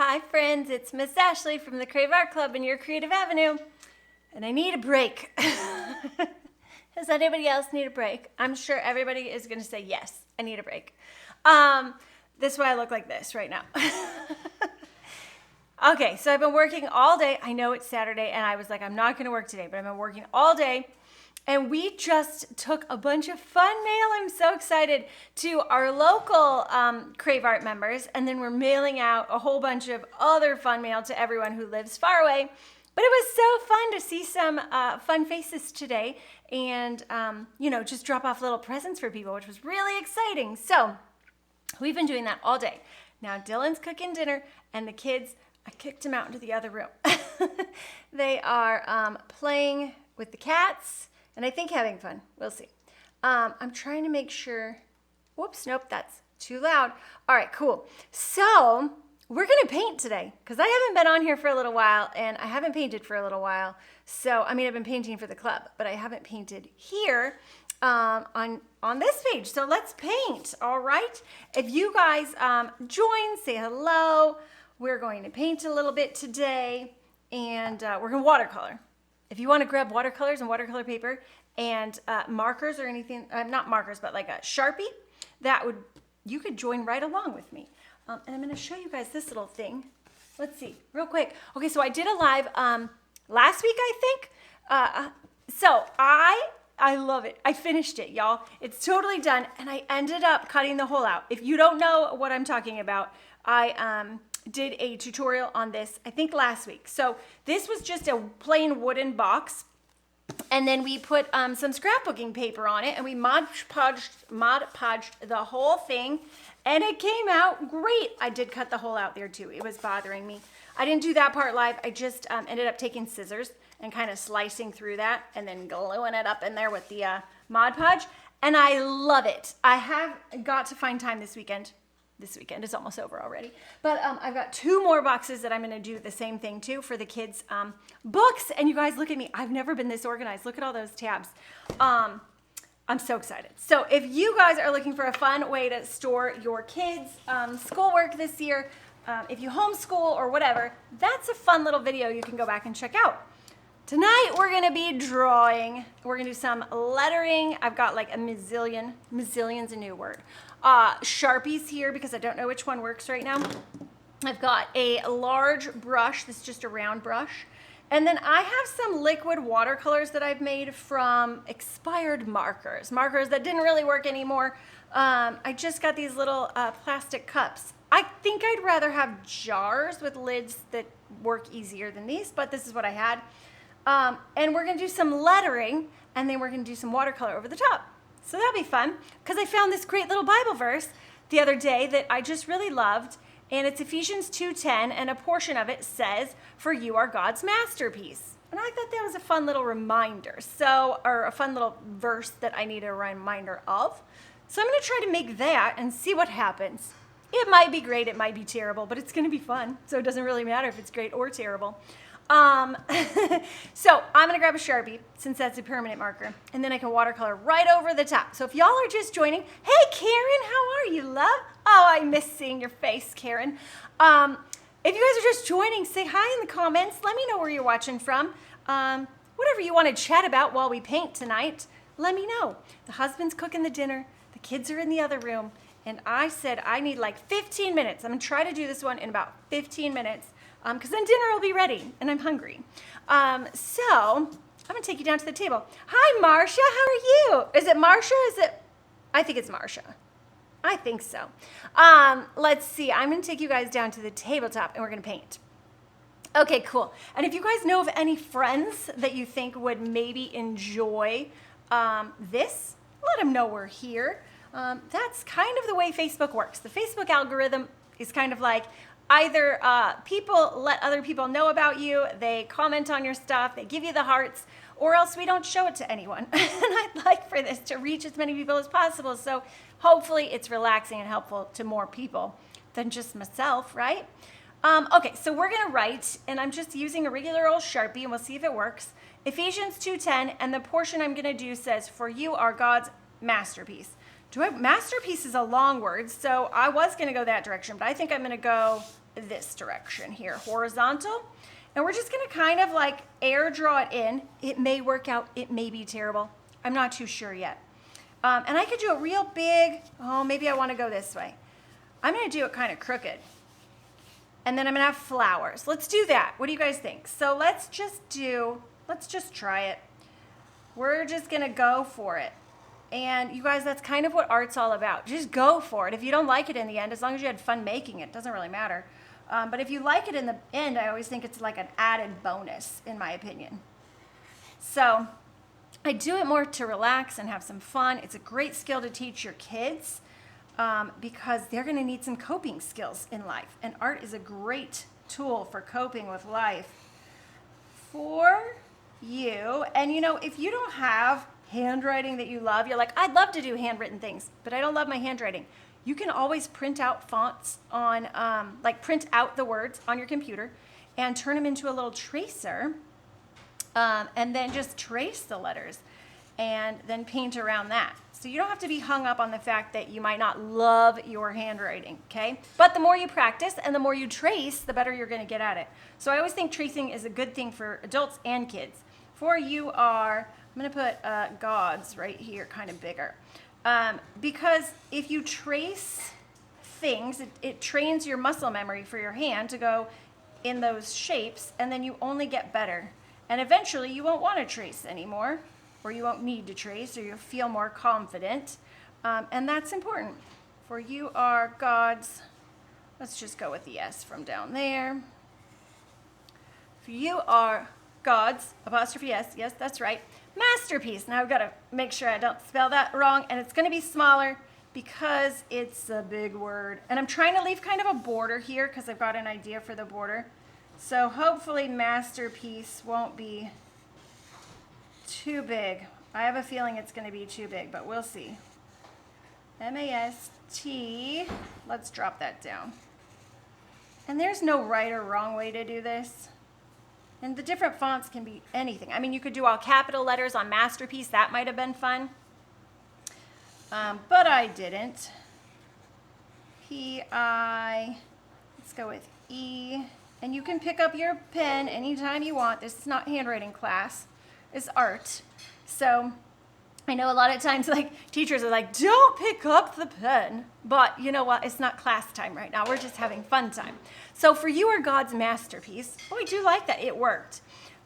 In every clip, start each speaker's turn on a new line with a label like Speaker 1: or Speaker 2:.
Speaker 1: Hi friends, it's Miss Ashley from the Crave Art Club in your Creative Avenue, and I need a break. Does anybody else need a break? I'm sure everybody is going to say yes, I need a break. This is why I look like this right now. Okay, so I've been working all day. I know it's Saturday, and I was like, I'm not going to work today, but I've been working all day. And we just took a bunch of fun mail. I'm so excited to our local Crave Art members. And then we're mailing out a whole bunch of other fun mail to everyone who lives far away. But it was so fun to see some fun faces today and, just drop off little presents for people, which was really exciting. So we've been doing that all day. Now Dylan's cooking dinner and the kids, I kicked them out into the other room. They are playing with the cats. And I think having fun. We'll see. I'm trying to make sure. Whoops, nope, that's too loud. All right, cool. So we're going to paint today because I haven't been on here for a little while and I haven't painted for a little while. So, I've been painting for the club, but I haven't painted here on this page. So let's paint, all right? If you guys join, say hello. We're going to paint a little bit today and we're going to watercolor. If you want to grab watercolors and watercolor paper and markers or anything, not markers, but like a Sharpie, you could join right along with me. And I'm going to show you guys this little thing. Let's see, real quick. Okay, so I did a live last week, I think. So I love it. I finished it, y'all. It's totally done, and I ended up cutting the hole out. If you don't know what I'm talking about, I did a tutorial on this, I think last week. So this was just a plain wooden box. And then we put some scrapbooking paper on it and we Mod Podged the whole thing and it came out great. I did cut the hole out there too. It was bothering me. I didn't do that part live. I just ended up taking scissors and kind of slicing through that and then gluing it up in there with the Mod Podge. And I love it. I have got to find time this weekend. This weekend is almost over already. But I've got 2 more boxes that I'm going to do the same thing too for the kids' books. And you guys look at me. I've never been this organized. Look at all those tabs. I'm so excited. So if you guys are looking for a fun way to store your kids' schoolwork this year, if you homeschool or whatever, that's a fun little video you can go back and check out. Tonight we're going to be drawing. We're going to do some lettering. I've got like a mazillion's a new word. Sharpies here because I don't know which one works right now. I've got a large brush. This is just a round brush. And then I have some liquid watercolors that I've made from expired markers that didn't really work anymore. I just got these little plastic cups. I think I'd rather have jars with lids that work easier than these, but this is what I had. And we're going to do some lettering, and then we're going to do some watercolor over the top. So that'll be fun, because I found this great little Bible verse the other day that I just really loved, and it's Ephesians 2:10, and a portion of it says, "For you are God's masterpiece." And I thought that was a fun little reminder, or a fun little verse that I need a reminder of. So I'm going to try to make that and see what happens. It might be great, it might be terrible, but it's going to be fun, so it doesn't really matter if it's great or terrible. So I'm going to grab a Sharpie since that's a permanent marker and then I can watercolor right over the top. So if y'all are just joining, hey Karen, how are you, love? Oh, I miss seeing your face, Karen. If you guys are just joining, say hi in the comments. Let me know where you're watching from. Whatever you want to chat about while we paint tonight, let me know. The husband's cooking the dinner. The kids are in the other room. And I said I need like 15 minutes. I'm going to try to do this one in about 15 minutes. Because then dinner will be ready, and I'm hungry. So I'm going to take you down to the table. Hi, Marcia. How are you? Is it Marcia? I think it's Marcia. I think so. Let's see. I'm going to take you guys down to the tabletop, and we're going to paint. Okay, cool. And if you guys know of any friends that you think would maybe enjoy this, let them know we're here. That's kind of the way Facebook works. The Facebook algorithm is kind of like, either people let other people know about you, they comment on your stuff, they give you the hearts, or else we don't show it to anyone. And I'd like for this to reach as many people as possible, so hopefully it's relaxing and helpful to more people than just myself, right? Okay, so we're gonna write, and I'm just using a regular old Sharpie, and we'll see if it works. Ephesians 2:10, and the portion I'm gonna do says, "For you are God's masterpiece." Masterpiece is a long word, so I was gonna go that direction, but I think I'm gonna go this direction here, horizontal. And we're just gonna kind of like air draw it in. It may work out, it may be terrible. I'm not too sure yet. And I could do a real big, oh, maybe I wanna go this way. I'm gonna do it kind of crooked. And then I'm gonna have flowers. Let's do that. What do you guys think? So let's just try it. We're just gonna go for it. And you guys, that's kind of what art's all about. Just go for it. If you don't like it in the end, as long as you had fun making it, it doesn't really matter. But if you like it in the end, I always think it's like an added bonus, in my opinion. So I do it more to relax and have some fun. It's a great skill to teach your kids because they're gonna need some coping skills in life. And art is a great tool for coping with life for you. And you know, if you don't have handwriting that you love, you're like, I'd love to do handwritten things, but I don't love my handwriting. You can always print out fonts on, like print out the words on your computer and turn them into a little tracer and then just trace the letters and then paint around that. So you don't have to be hung up on the fact that you might not love your handwriting, okay? But the more you practice and the more you trace, the better you're gonna get at it. So I always think tracing is a good thing for adults and kids. For you are, I'm gonna put gods right here, kind of bigger. Because if you trace things, it trains your muscle memory for your hand to go in those shapes, and then you only get better. And eventually you won't want to trace anymore, or you won't need to trace, or you'll feel more confident. And that's important. For you are gods, let's just go with the S from down there. For you are gods, apostrophe S, yes, that's right. Masterpiece. Now I've got to make sure I don't spell that wrong, and it's going to be smaller because it's a big word. And I'm trying to leave kind of a border here because I've got an idea for the border. So hopefully masterpiece won't be too big. I have a feeling it's going to be too big, but we'll see. M-A-S-T. Let's drop that down. And there's no right or wrong way to do this. And the different fonts can be anything. I mean, you could do all capital letters on masterpiece. That might have been fun. But I didn't. P-I, let's go with E. And you can pick up your pen anytime you want. This is not handwriting class. It's art. So I know a lot of times like teachers are like, don't pick up the pen. But you know what? It's not class time right now. We're just having fun time. So for you are God's masterpiece. Oh, I do like that. It worked.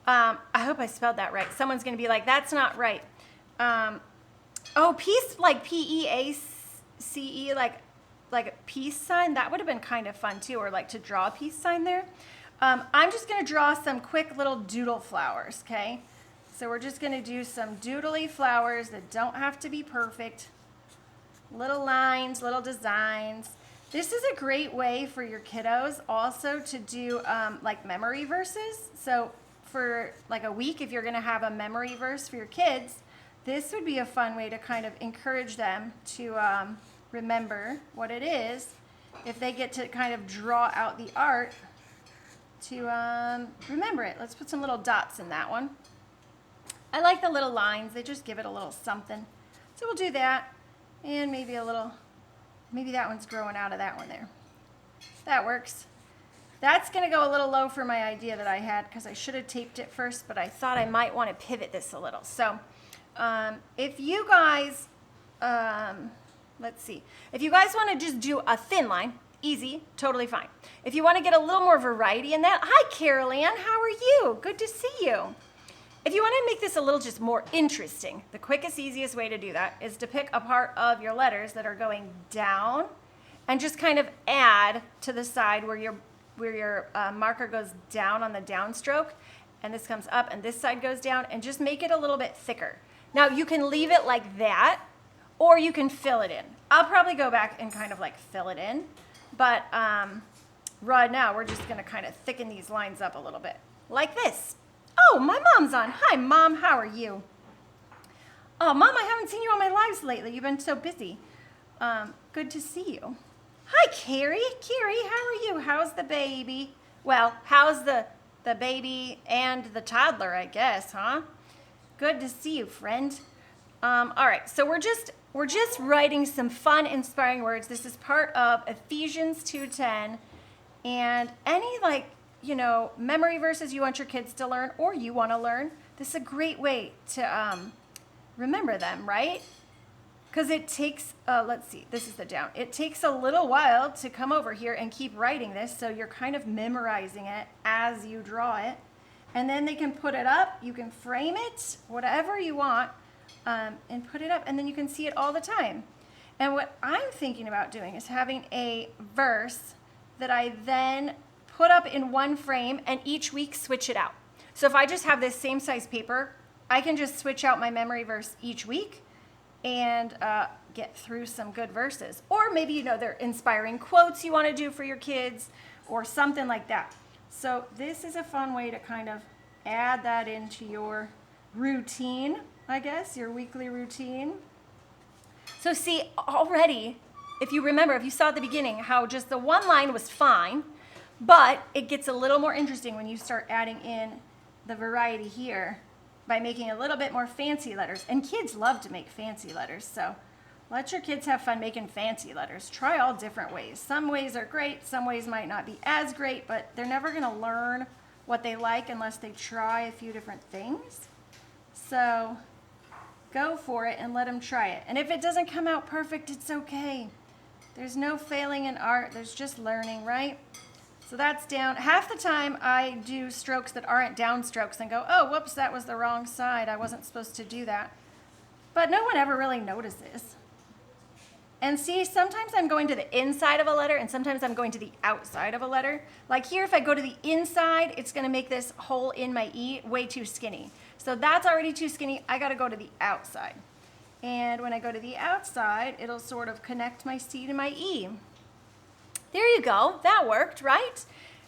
Speaker 1: I hope I spelled that right. Someone's going to be like, that's not right. Oh, peace, like P-E-A-C-E, like a peace sign. That would have been kind of fun too, or like to draw a peace sign there. I'm just going to draw some quick little doodle flowers, okay? So we're just going to do some doodly flowers that don't have to be perfect. Little lines, little designs. This is a great way for your kiddos also to do like memory verses. So for like a week, if you're going to have a memory verse for your kids, this would be a fun way to kind of encourage them to remember what it is if they get to kind of draw out the art to remember it. Let's put some little dots in that one. I like the little lines. They just give it a little something. So we'll do that. And maybe a little, maybe that one's growing out of that one there. That works. That's going to go a little low for my idea that I had because I should have taped it first, but I thought I might want to pivot this a little. So if you guys, let's see. If you guys want to just do a thin line, easy, totally fine. If you want to get a little more variety in that, hi Carol Ann, how are you? Good to see you. If you want to make this a little just more interesting, the quickest, easiest way to do that is to pick a part of your letters that are going down and just kind of add to the side where your marker goes down on the downstroke, and this comes up and this side goes down, and just make it a little bit thicker. Now you can leave it like that, or you can fill it in. I'll probably go back and kind of like fill it in, but right now we're just gonna kind of thicken these lines up a little bit, like this. Oh, my mom's on. Hi, Mom. How are you? Oh, Mom, I haven't seen you on my lives lately. You've been so busy. Good to see you. Hi, Carrie. Carrie, how are you? How's the baby? Well, how's the baby and the toddler, I guess, huh? Good to see you, friend. All right, so we're just writing some fun, inspiring words. This is part of Ephesians 2:10. And any memory verses you want your kids to learn or you want to learn, this is a great way to remember them, right? Because it takes, let's see, this is the down. It takes a little while to come over here and keep writing this, so you're kind of memorizing it as you draw it. And then they can put it up, you can frame it, whatever you want, and put it up, and then you can see it all the time. And what I'm thinking about doing is having a verse that I then put up in one frame and each week switch it out. So if I just have this same size paper, I can just switch out my memory verse each week and get through some good verses. Or maybe, they're inspiring quotes you want to do for your kids or something like that. So this is a fun way to kind of add that into your routine, I guess, your weekly routine. So see, already, if you saw at the beginning how just the one line was fine, but it gets a little more interesting when you start adding in the variety here by making a little bit more fancy letters. And kids love to make fancy letters, so let your kids have fun making fancy letters. Try all different ways. Some ways are great, some ways might not be as great, but they're never going to learn what they like unless they try a few different things. So go for it and let them try it. And if it doesn't come out perfect, it's okay. There's no failing in art, there's just learning, right? So that's down. Half the time I do strokes that aren't down strokes and go, oh, whoops, that was the wrong side. I wasn't supposed to do that. But no one ever really notices. And see, sometimes I'm going to the inside of a letter and sometimes I'm going to the outside of a letter. Like here, if I go to the inside, it's going to make this hole in my E way too skinny. So that's already too skinny. I got to go to the outside. And when I go to the outside, it'll sort of connect my C to my E. There you go. That worked, right?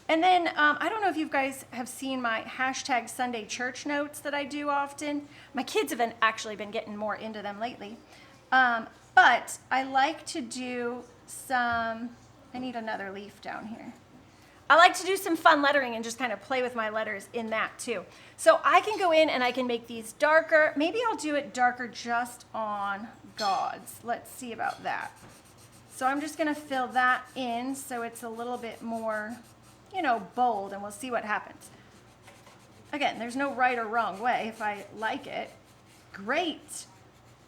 Speaker 1: And then I don't know if you guys have seen my hashtag Sunday church notes that I do often. My kids have actually been getting more into them lately. But I like to do I need another leaf down here. I like to do some fun lettering and just kind of play with my letters in that too. So I can go in and I can make these darker. Maybe I'll do it darker just on God's. Let's see about that. So I'm just going to fill that in so it's a little bit more, bold, and we'll see what happens. Again, there's no right or wrong way. If I like it, great.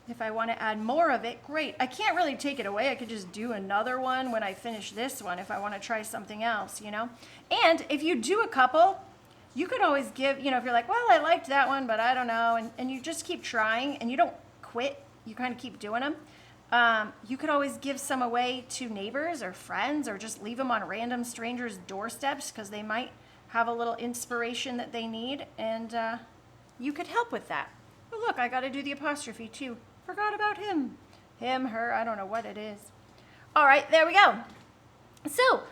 Speaker 1: If I want to add more of it, great. I can't really take it away. I could just do another one when I finish this one if I want to try something else, And if you do a couple, you could always give, if you're like, well, I liked that one, but I don't know, and you just keep trying and you don't quit. You kind of keep doing them. You could always give some away to neighbors or friends or just leave them on random strangers' doorsteps because they might have a little inspiration that they need, and you could help with that. Oh, look, I got to do the apostrophe too. Forgot about him. Him, her, I don't know what it is. All right, there we go. So,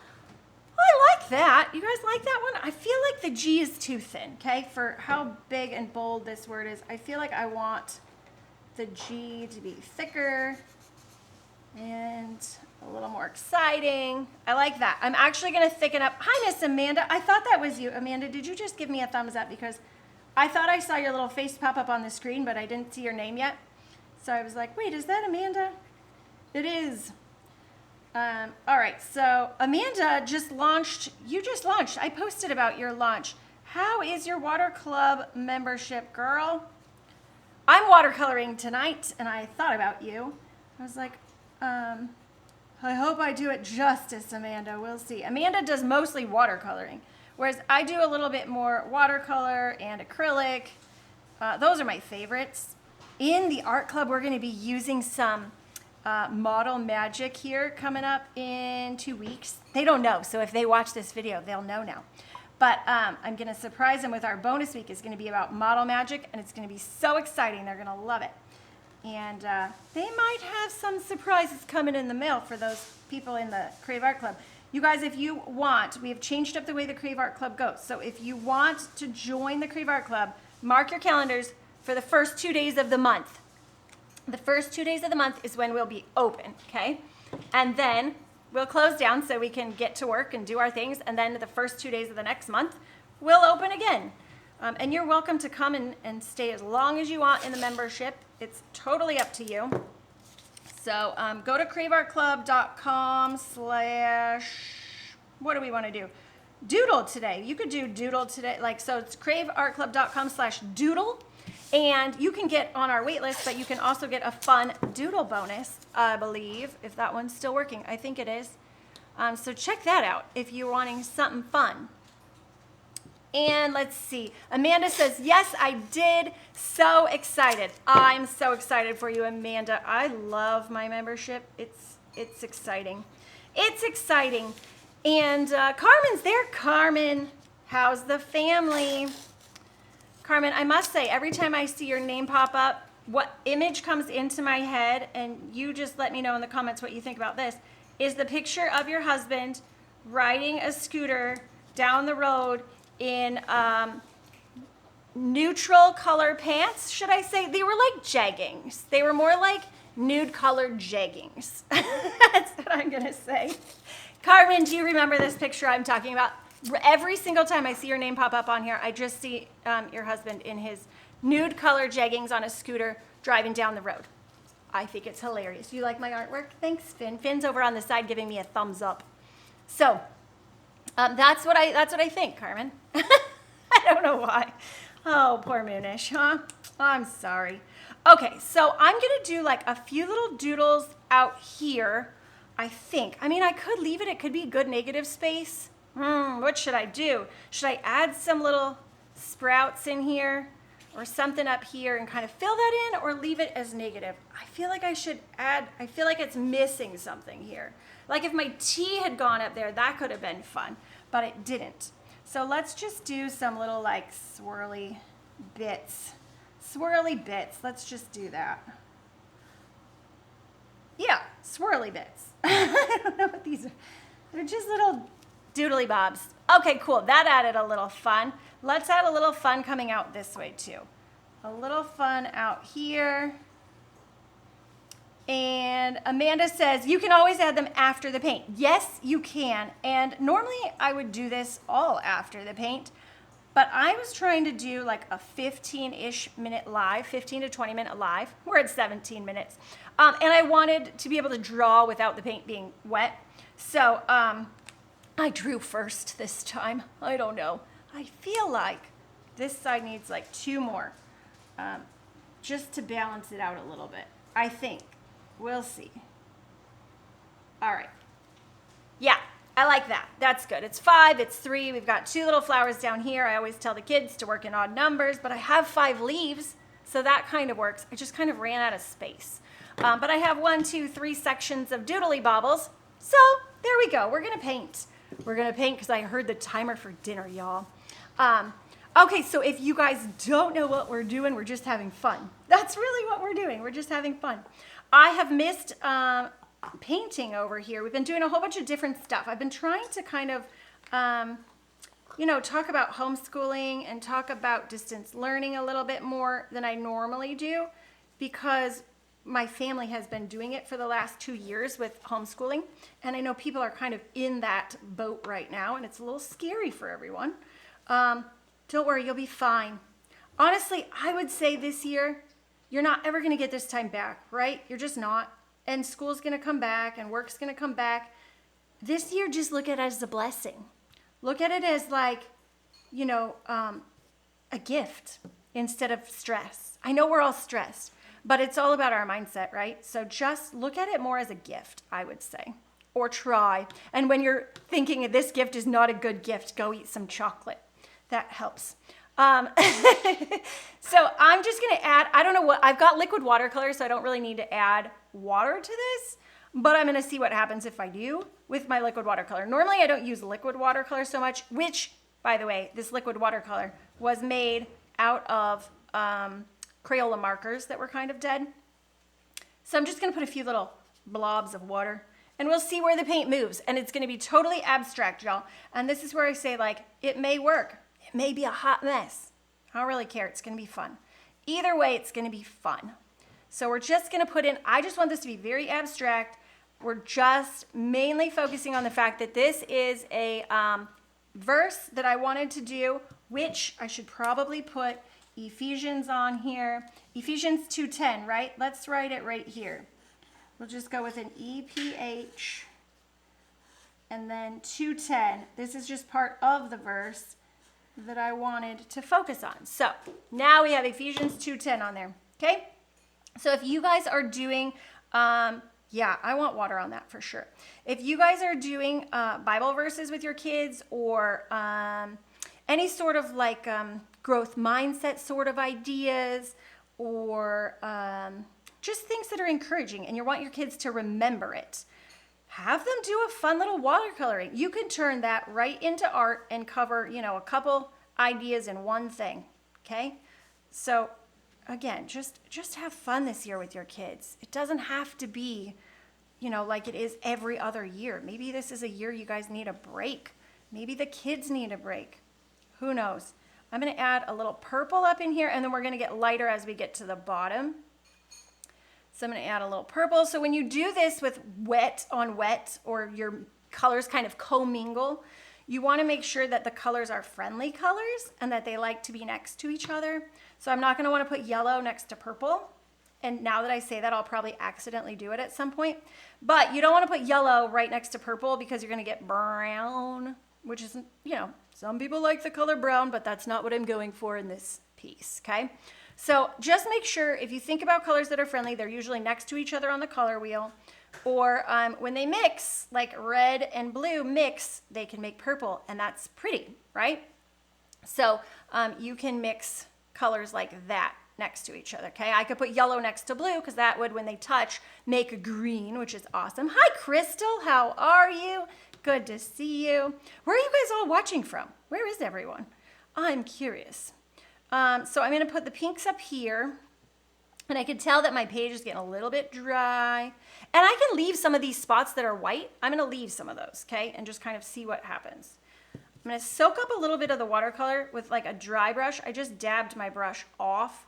Speaker 1: I like that. You guys like that one? I feel like the G is too thin, okay, for how big and bold this word is. I feel like I want the G to be thicker and a little more exciting. I like that. I'm actually going to thicken up. Hi, Miss Amanda. I thought that was you. Amanda, did you just give me a thumbs up? Because I thought I saw your little face pop up on the screen, but I didn't see your name yet. So I was like, wait, is that Amanda? It is. All right, so Amanda you just launched. I posted about your launch. How is your water club membership, girl? I'm watercoloring tonight, and I thought about you. I was like, I hope I do it justice, Amanda. We'll see. Amanda does mostly watercoloring, whereas I do a little bit more watercolor and acrylic. Those are my favorites. In the art club, we're going to be using some model magic here coming up in 2 weeks. They don't know, so if they watch this video, they'll know now. But I'm going to surprise them with our bonus week. It's going to be about model magic, and it's going to be so exciting. They're going to love it. And they might have some surprises coming in the mail for those people in the Crave Art Club. You guys, if you want, we have changed up the way the Crave Art Club goes. So if you want to join the Crave Art Club, mark your calendars for the first 2 days of the month. The first 2 days of the month is when we'll be open, okay? And then we'll close down so we can get to work and do our things. And then the first 2 days of the next month, we'll open again. And you're welcome to come and stay as long as you want in the membership. It's totally up to you. So go to craveartclub.com/ What do we want to do? Doodle today. You could do doodle today. Like, so it's craveartclub.com/doodle. And you can get on our wait list, but you can also get a fun doodle bonus, I believe, if that one's still working. I think it is. So check that out if you're wanting something fun. And let's see. Amanda says, yes, I did. So excited. I'm so excited for you, Amanda. I love my membership. It's exciting. It's exciting. And Carmen's there. Carmen, how's the family? Carmen, I must say, every time I see your name pop up, what image comes into my head, and you just let me know in the comments what you think about this, is the picture of your husband riding a scooter down the road in neutral color pants, should I say? They were like jeggings. They were more like nude colored jeggings. That's what I'm gonna say. Carmen, do you remember this picture I'm talking about? Every single time I see your name pop up on here, I just see your husband in his nude color jeggings on a scooter driving down the road. I think it's hilarious. You like my artwork? Thanks, Finn. Finn's over on the side giving me a thumbs up. So that's what I think, Carmen. I don't know why. Oh, poor Moonish, huh? I'm sorry. Okay, so I'm gonna do like a few little doodles out here, I think. I mean, I could leave it. It could be a good negative space. What should I do? Should I add some little sprouts in here or something up here and kind of fill that in, or leave it as negative? I feel like I should add, I feel like it's missing something here. Like if my T had gone up there, that could have been fun, but it didn't. So let's just do some little like swirly bits. Swirly bits, let's just do that. Yeah, swirly bits. I don't know what these are. They're just little doodly bobs. Okay, cool. That added a little fun. Let's add a little fun coming out this way too. A little fun out here. And Amanda says, you can always add them after the paint. Yes, you can. And normally I would do this all after the paint, but I was trying to do like a 15-ish minute live, 15 to 20 minute live. We're at 17 minutes. And I wanted to be able to draw without the paint being wet. So I drew first this time. I don't know. I feel like this side needs like 2 more, just to balance it out a little bit, I think. We'll see. All right. Yeah, I like that. That's good. It's 5, it's 3. We've got 2 little flowers down here. I always tell the kids to work in odd numbers, but I have 5 leaves, so that kind of works. I just kind of ran out of space. But I have 1, 2, 3 sections of doodly bobbles. So there we go. We're gonna paint. We're gonna paint because I heard the timer for dinner, y'all. Okay, so if you guys don't know what we're doing, we're just having fun. That's really what we're doing. We're just having fun. I have missed painting over here. We've been doing a whole bunch of different stuff. I've been trying to kind of, talk about homeschooling and talk about distance learning a little bit more than I normally do, because my family has been doing it for the last 2 years with homeschooling. And I know people are kind of in that boat right now, and it's a little scary for everyone. Don't worry, you'll be fine. Honestly, I would say this year, you're not ever gonna get this time back, right? You're just not. And school's gonna come back and work's gonna come back. This year, just look at it as a blessing. Look at it as like, a gift instead of stress. I know we're all stressed, but it's all about our mindset, right? So just look at it more as a gift, I would say, or try. And when you're thinking this gift is not a good gift, go eat some chocolate. That helps. So I'm just gonna add, I don't know what, I've got liquid watercolor, so I don't really need to add water to this, but I'm gonna see what happens if I do with my liquid watercolor. Normally I don't use liquid watercolor so much, which, by the way, this liquid watercolor was made out of Crayola markers that were kind of dead. So I'm just gonna put a few little blobs of water, and we'll see where the paint moves, and it's gonna be totally abstract, y'all. And this is where I say, like, it may work. It may be a hot mess. I don't really care. It's going to be fun. Either way, it's going to be fun. So we're just going to put in, I just want this to be very abstract. We're just mainly focusing on the fact that this is a verse that I wanted to do, which I should probably put Ephesians on here. Ephesians 2:10, right? Let's write it right here. We'll just go with an EPH and then 2:10. This is just part of the verse that I wanted to focus on. So now we have Ephesians 2:10 on there. Okay. So if you guys are doing, yeah, I want water on that for sure. If you guys are doing Bible verses with your kids or any sort of like growth mindset sort of ideas or just things that are encouraging and you want your kids to remember it, have them do a fun little watercoloring. You can turn that right into art and cover, you know, a couple ideas in one thing, okay? So again, just have fun this year with your kids. It doesn't have to be, you know, like it is every other year. Maybe this is a year you guys need a break. Maybe the kids need a break. Who knows? I'm going to add a little purple up in here, and then we're going to get lighter as we get to the bottom. So I'm going to add a little purple. So when you do this with wet on wet, or your colors kind of commingle, you want to make sure that the colors are friendly colors and that they like to be next to each other. So I'm not going to want to put yellow next to purple. And now that I say that, I'll probably accidentally do it at some point. But you don't want to put yellow right next to purple because you're going to get brown, which isn't, you know, some people like the color brown, but that's not what I'm going for in this piece, okay? So just make sure if you think about colors that are friendly, they're usually next to each other on the color wheel. Or when they mix, like red and blue mix, they can make purple, and that's pretty, right? So you can mix colors like that next to each other, okay? I could put yellow next to blue because that would, when they touch, make a green, which is awesome. Hi, Crystal. How are you? Good to see you. Where are you guys all watching from? Where is everyone? I'm curious. So I'm going to put the pinks up here. And I can tell that my page is getting a little bit dry. And I can leave some of these spots that are white. I'm going to leave some of those, okay? And just kind of see what happens. I'm going to soak up a little bit of the watercolor with like a dry brush. I just dabbed my brush off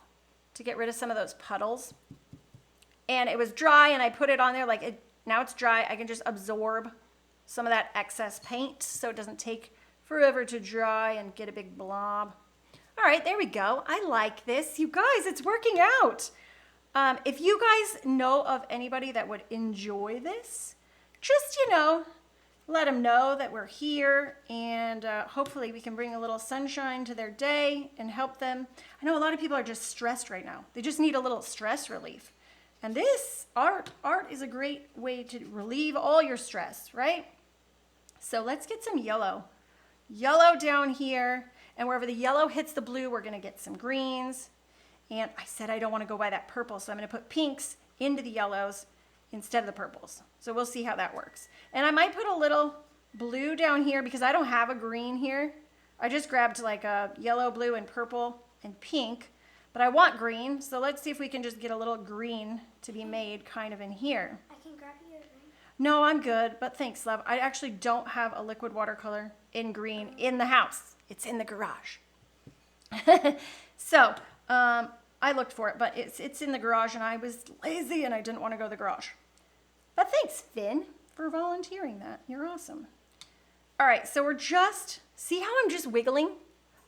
Speaker 1: to get rid of some of those puddles. And it was dry, and I put it on there like it. Now it's dry. I can just absorb some of that excess paint so it doesn't take forever to dry and get a big blob. All right, there we go. I like this. You guys, it's working out. If you guys know of anybody that would enjoy this, just, you know, let them know that we're here, and hopefully we can bring a little sunshine to their day and help them. I know a lot of people are just stressed right now. They just need a little stress relief. And this art is a great way to relieve all your stress, right? So let's get some yellow. Yellow down here, and wherever the yellow hits the blue, we're gonna get some greens. And I said I don't wanna go by that purple, so I'm gonna put pinks into the yellows instead of the purples. So we'll see how that works. And I might put a little blue down here because I don't have a green here. I just grabbed like a yellow, blue, and purple and pink, but I want green. So let's see if we can just get a little green to be made kind of in here.
Speaker 2: I can grab you a green.
Speaker 1: No, I'm good, but thanks, love. I actually don't have a liquid watercolor in green in the house. It's in the garage. So I looked for it, but it's in the garage, and I was lazy and I didn't want to go to the garage. But thanks, Finn, for volunteering that. You're awesome. All right, so we're just, see how I'm just wiggling?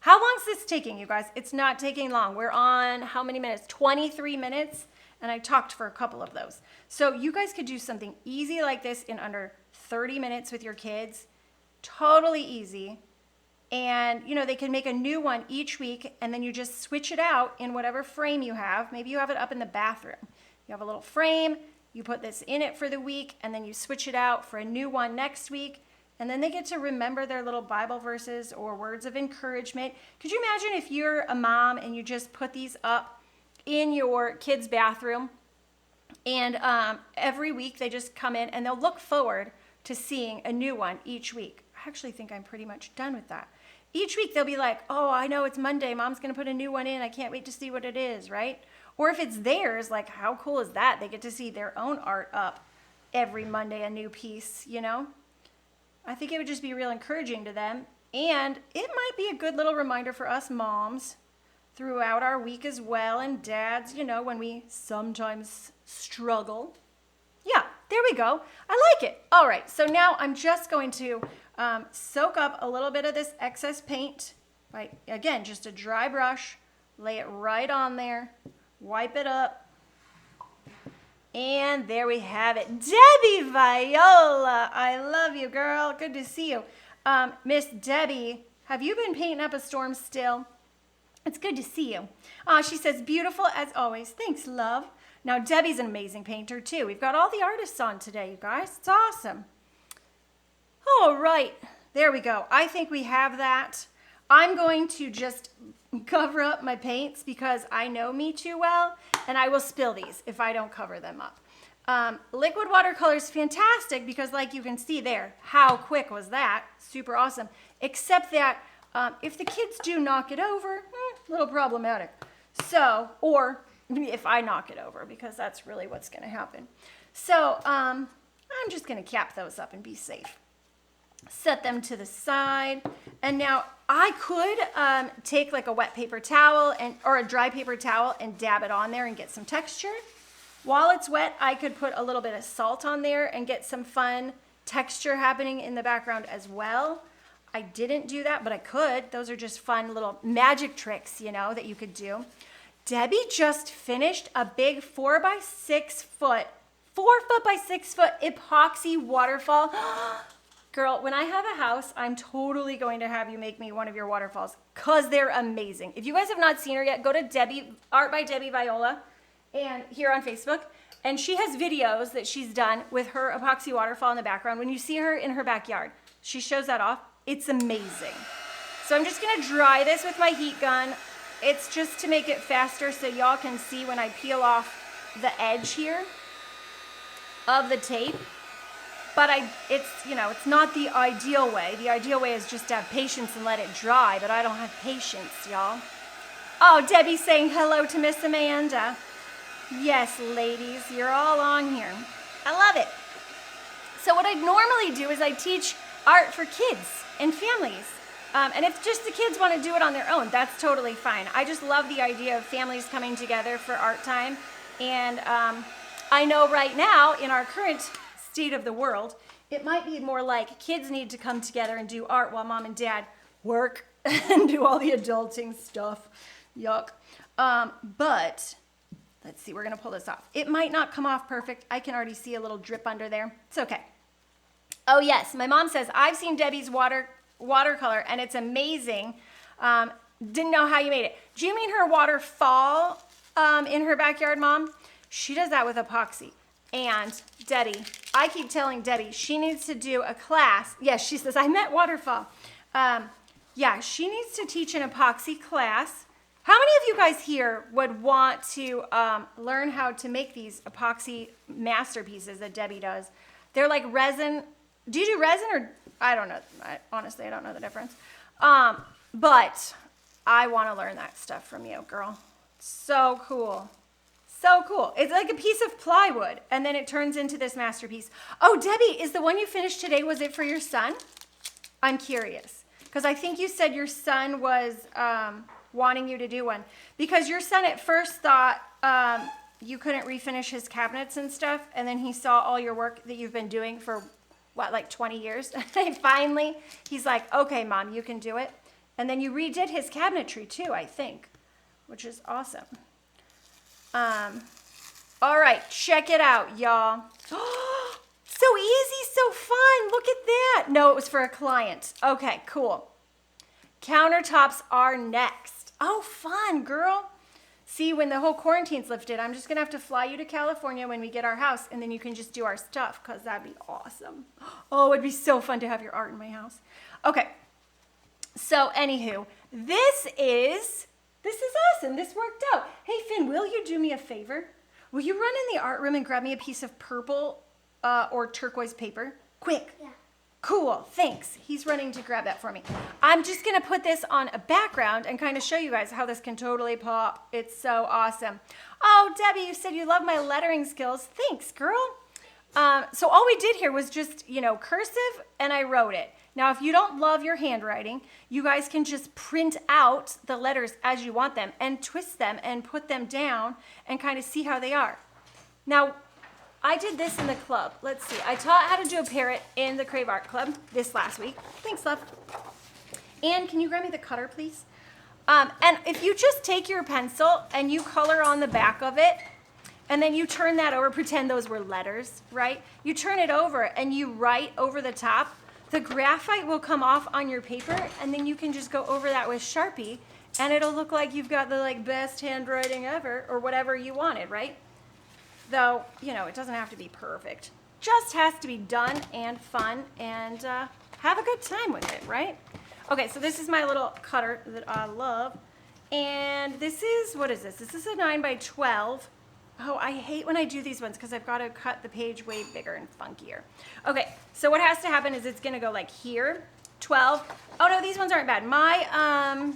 Speaker 1: How long is this taking, you guys? It's not taking long. We're on how many minutes? 23 minutes, and I talked for a couple of those. So you guys could do something easy like this in under 30 minutes with your kids. Totally easy. And, you know, they can make a new one each week, and then you just switch it out in whatever frame you have. Maybe you have it up in the bathroom. You have a little frame, you put this in it for the week, and then you switch it out for a new one next week. And then they get to remember their little Bible verses or words of encouragement. Could you imagine if you're a mom and you just put these up in your kid's bathroom, and every week they just come in and they'll look forward to seeing a new one each week. I actually think I'm pretty much done with that. Each week they'll be like, oh, I know it's Monday. Mom's going to put a new one in. I can't wait to see what it is, right? Or if it's theirs, like how cool is that? They get to see their own art up every Monday, a new piece, you know? I think it would just be real encouraging to them. And it might be a good little reminder for us moms throughout our week as well, and dads, you know, when we sometimes struggle. Yeah, there we go. I like it. All right, so now I'm just going to soak up a little bit of this excess paint by, again, just a dry brush, lay it right on there, wipe it up, And there we have it. Debbie Viola. I love you, girl. Good to see you. Miss Debbie, have you been painting up a storm still? It's good to see you. She says, beautiful as always. Thanks, love. Now, Debbie's an amazing painter, too. We've got all the artists on today, you guys. It's awesome. All right. There we go. I think we have that. I'm going to just cover up my paints because I know me too well, and I will spill these if I don't cover them up. Liquid watercolor is fantastic because, like you can see there, how quick was that? Super awesome. Except that if the kids do knock it over, a little problematic. So, or if I knock it over, because that's really what's going to happen. So I'm just going to cap those up and be safe. Set them to the side. And now I could take like a wet paper towel or a dry paper towel and dab it on there and get some texture. While it's wet, I could put a little bit of salt on there and get some fun texture happening in the background as well. I didn't do that, but I could. Those are just fun little magic tricks, you know, that you could do. Debbie just finished a big 4 by 6 foot by 6 foot epoxy waterfall. Girl, when I have a house, I'm totally going to have you make me one of your waterfalls because they're amazing. If you guys have not seen her yet, go to Debbie, Art by Debbie Viola, and here on Facebook. And she has videos that she's done with her epoxy waterfall in the background. When you see her in her backyard, she shows that off. It's amazing. So I'm just gonna dry this with my heat gun. It's just to make it faster so y'all can see when I peel off the edge here of the tape. But it's not the ideal way. The ideal way is just to have patience and let it dry, but I don't have patience, y'all. Oh, Debbie's saying hello to Miss Amanda. Yes, ladies, you're all on here. I love it. So what I normally do is I teach art for kids and families. And if just the kids want to do it on their own, that's totally fine. I just love the idea of families coming together for art time. And I know right now, in our current state of the world, it might be more like kids need to come together and do art while mom and dad work and do all the adulting stuff. Yuck. But let's see, we're gonna pull this off. It might not come off perfect. I can already see a little drip under there. It's okay. Oh yes, my mom says, I've seen Debbie's watercolor and it's amazing. Didn't know how you made it. Do you mean her waterfall in her backyard, Mom? She does that with epoxy. And Debbie, I keep telling Debbie, she needs to do a class. Yes, she says, I meant waterfall. Yeah, she needs to teach an epoxy class. How many of you guys here would want to learn how to make these epoxy masterpieces that Debbie does? They're like resin. Do you do resin or, I don't know. Honestly, I don't know the difference. But I want to learn that stuff from you, girl. So cool. So cool. It's like a piece of plywood, and then it turns into this masterpiece. Oh, Debbie, is the one you finished today, was it for your son? I'm curious, because I think you said your son was wanting you to do one. Because your son at first thought you couldn't refinish his cabinets and stuff, and then he saw all your work that you've been doing for, what, like 20 years? And finally, he's like, okay, Mom, you can do it. And then you redid his cabinetry too, I think, which is awesome. All right, check it out, y'all. So easy, so fun. Look at that. No, it was for a client. Okay, cool. Countertops are next. Oh, fun, girl. See, when the whole quarantine's lifted, I'm just going to have to fly you to California when we get our house, and then you can just do our stuff, because that'd be awesome. Oh, it'd be so fun to have your art in my house. Okay, so anywho, this is awesome. This worked out. Hey, Finn, will you do me a favor? Will you run in the art room and grab me a piece of purple or turquoise paper? Quick.
Speaker 2: Yeah.
Speaker 1: Cool, thanks. He's running to grab that for me. I'm just gonna put this on a background and kind of show you guys how this can totally pop. It's so awesome. Oh, Debbie, you said you love my lettering skills. Thanks, girl. So all we did here was just, cursive, and I wrote it. Now, if you don't love your handwriting, you guys can just print out the letters as you want them and twist them and put them down and kind of see how they are. Now, I did this in the club. Let's see. I taught how to do a parrot in the Crave Art Club this last week. Thanks, love. And can you grab me the cutter, please? And if you just take your pencil and you color on the back of it, And then you turn that over, pretend those were letters, right? You turn it over and you write over the top. The graphite will come off on your paper, and then you can just go over that with Sharpie, and it'll look like you've got the like best handwriting ever, or whatever you wanted, right? Though, you know, it doesn't have to be perfect. Just has to be done and fun, and have a good time with it, right? Okay, so this is my little cutter that I love. And this is, what is this? This is a 9x12. Oh, I hate when I do these ones because I've got to cut the page way bigger and funkier. Okay, so what has to happen is it's going to go like here, 12. Oh no, these ones aren't bad. My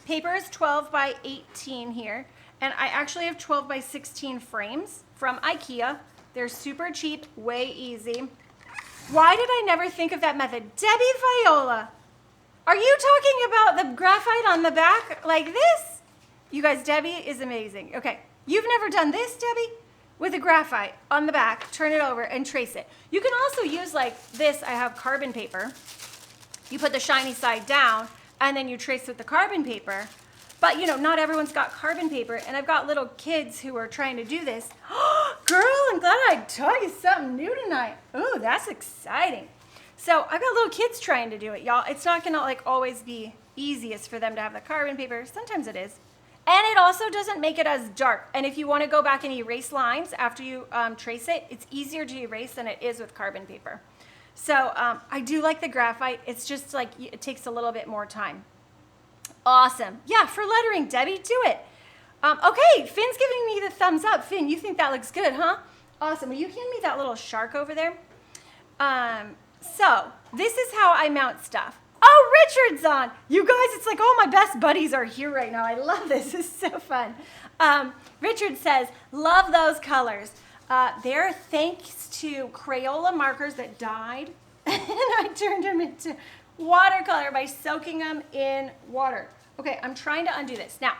Speaker 1: paper is 12x18 here, and I actually have 12x16 frames from IKEA. They're super cheap, way easy. Why did I never think of that method? Debbie Viola, are you talking about the graphite on the back like this? You guys, Debbie is amazing. Okay. You've never done this, Debbie? With a graphite on the back, turn it over and trace it. You can also use like this. I have carbon paper. You put the shiny side down and then you trace with the carbon paper. But you know, not everyone's got carbon paper, and I've got little kids who are trying to do this. Girl, I'm glad I taught you something new tonight. Ooh, that's exciting. So I've got little kids trying to do it, y'all. It's not gonna like always be easiest for them to have the carbon paper. Sometimes it is. And it also doesn't make it as dark. And if you want to go back and erase lines after you trace it, it's easier to erase than it is with carbon paper. So I do like the graphite. It's just like it takes a little bit more time. Awesome. Yeah, for lettering, Debbie, do it. Okay, Finn's giving me the thumbs up. Finn, you think that looks good, huh? Awesome. Will you hand me that little shark over there? So this is how I mount stuff. Oh, Richard's on. You guys, it's like all my best buddies are here right now. I love this. This is so fun. Richard says, love those colors. They're thanks to Crayola markers that died, and I turned them into watercolor by soaking them in water. Okay, I'm trying to undo this. Now,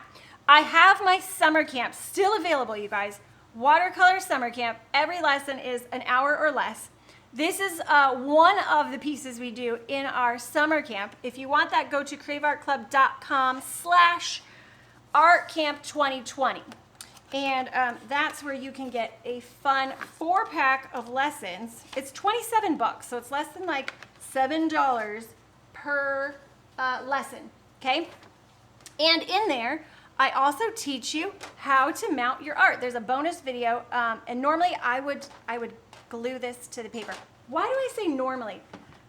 Speaker 1: I have my summer camp still available, you guys. Watercolor summer camp. Every lesson is an hour or less. This is one of the pieces we do in our summer camp. If you want that, go to craveartclub.com/artcamp2020. And that's where you can get a fun 4-pack of lessons. It's $27, so it's less than like $7 per lesson, okay? And in there, I also teach you how to mount your art. There's a bonus video, and normally I would glue this to the paper. Why do I say normally?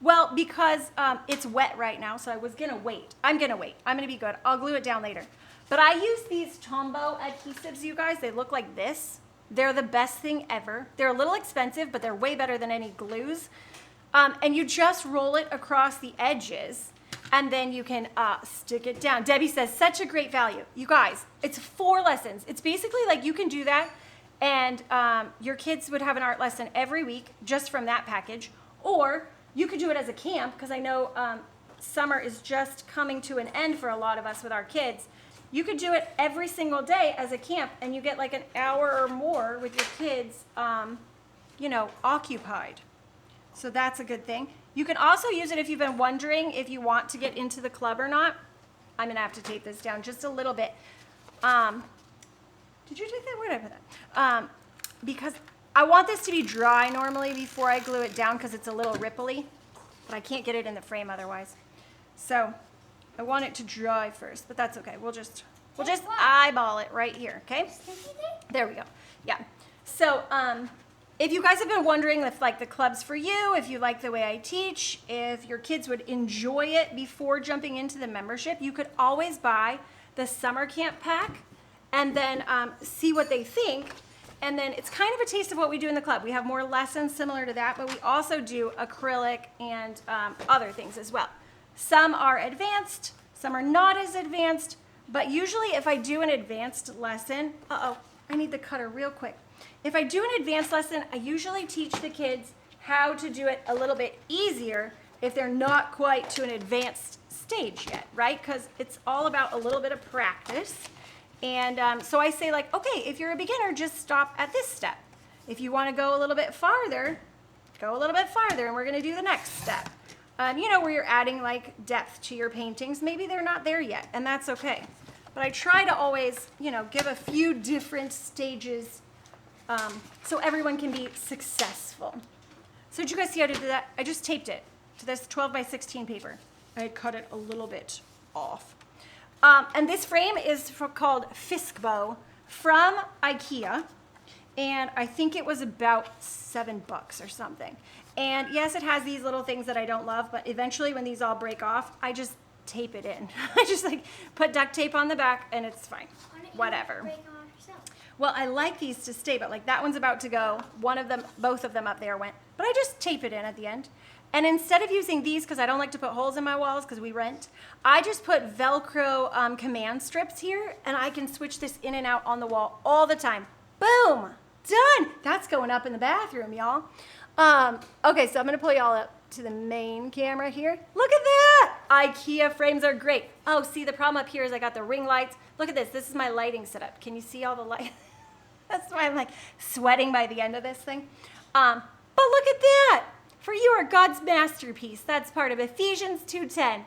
Speaker 1: Well, because it's wet right now, so I was gonna wait. I'm gonna wait. I'm gonna be good. I'll glue it down later. But I use these Tombow adhesives, you guys. They look like this. They're the best thing ever. They're a little expensive, but they're way better than any glues. And you just roll it across the edges, and then you can stick it down. Debbie says, such a great value. You guys, it's 4 lessons. It's basically like you can do that, and your kids would have an art lesson every week just from that package. Or you could do it as a camp, because I know summer is just coming to an end for a lot of us with our kids. You could do it every single day as a camp, and you get like an hour or more with your kids, you know, occupied. So that's a good thing. You can also use it if you've been wondering if you want to get into the club or not. I'm gonna have to tape this down just a little bit. Did you take that? Where did I put that? Because I want this to be dry normally before I glue it down, because it's a little ripply, but I can't get it in the frame otherwise. So I want it to dry first, but that's okay. We'll just eyeball it right here, okay? There we go. Yeah. So if you guys have been wondering if like the club's for you, if you like the way I teach, if your kids would enjoy it before jumping into the membership, you could always buy the summer camp pack and then see what they think. And then it's kind of a taste of what we do in the club. We have more lessons similar to that, but we also do acrylic and other things as well. Some are advanced, some are not as advanced, but usually if I do an advanced lesson, I need the cutter real quick. If I do an advanced lesson, I usually teach the kids how to do it a little bit easier if they're not quite to an advanced stage yet, right? Because it's all about a little bit of practice. And so I say like, okay, if you're a beginner, just stop at this step. If you want to go a little bit farther, go a little bit farther, and we're going to do the next step. You know, where you're adding like depth to your paintings. Maybe they're not there yet, and that's okay. But I try to always, you know, give a few different stages so everyone can be successful. So did you guys see how to do that? I just taped it to this 12 by 16 paper. I cut it a little bit off. And this frame is called Fiskbo from IKEA. And I think it was about $7 or something. And yes, it has these little things that I don't love, but eventually when these all break off, I just tape it in. I just like put duct tape on the back and it's fine. Whatever.
Speaker 2: Break them off yourself?
Speaker 1: Well, I like these to stay, but like that one's about to go. One of them, both of them up there went. But I just tape it in at the end. And instead of using these, because I don't like to put holes in my walls because we rent, I just put Velcro command strips here, and I can switch this in and out on the wall all the time. Boom! Done! That's going up in the bathroom, y'all. Okay, so I'm going to pull y'all up to the main camera here. Look at that! IKEA frames are great. Oh, see, the problem up here is I got the ring lights. Look at this. This is my lighting setup. Can you see all the light? That's why I'm like sweating by the end of this thing. But look at that! For you are God's masterpiece. That's part of Ephesians 2:10.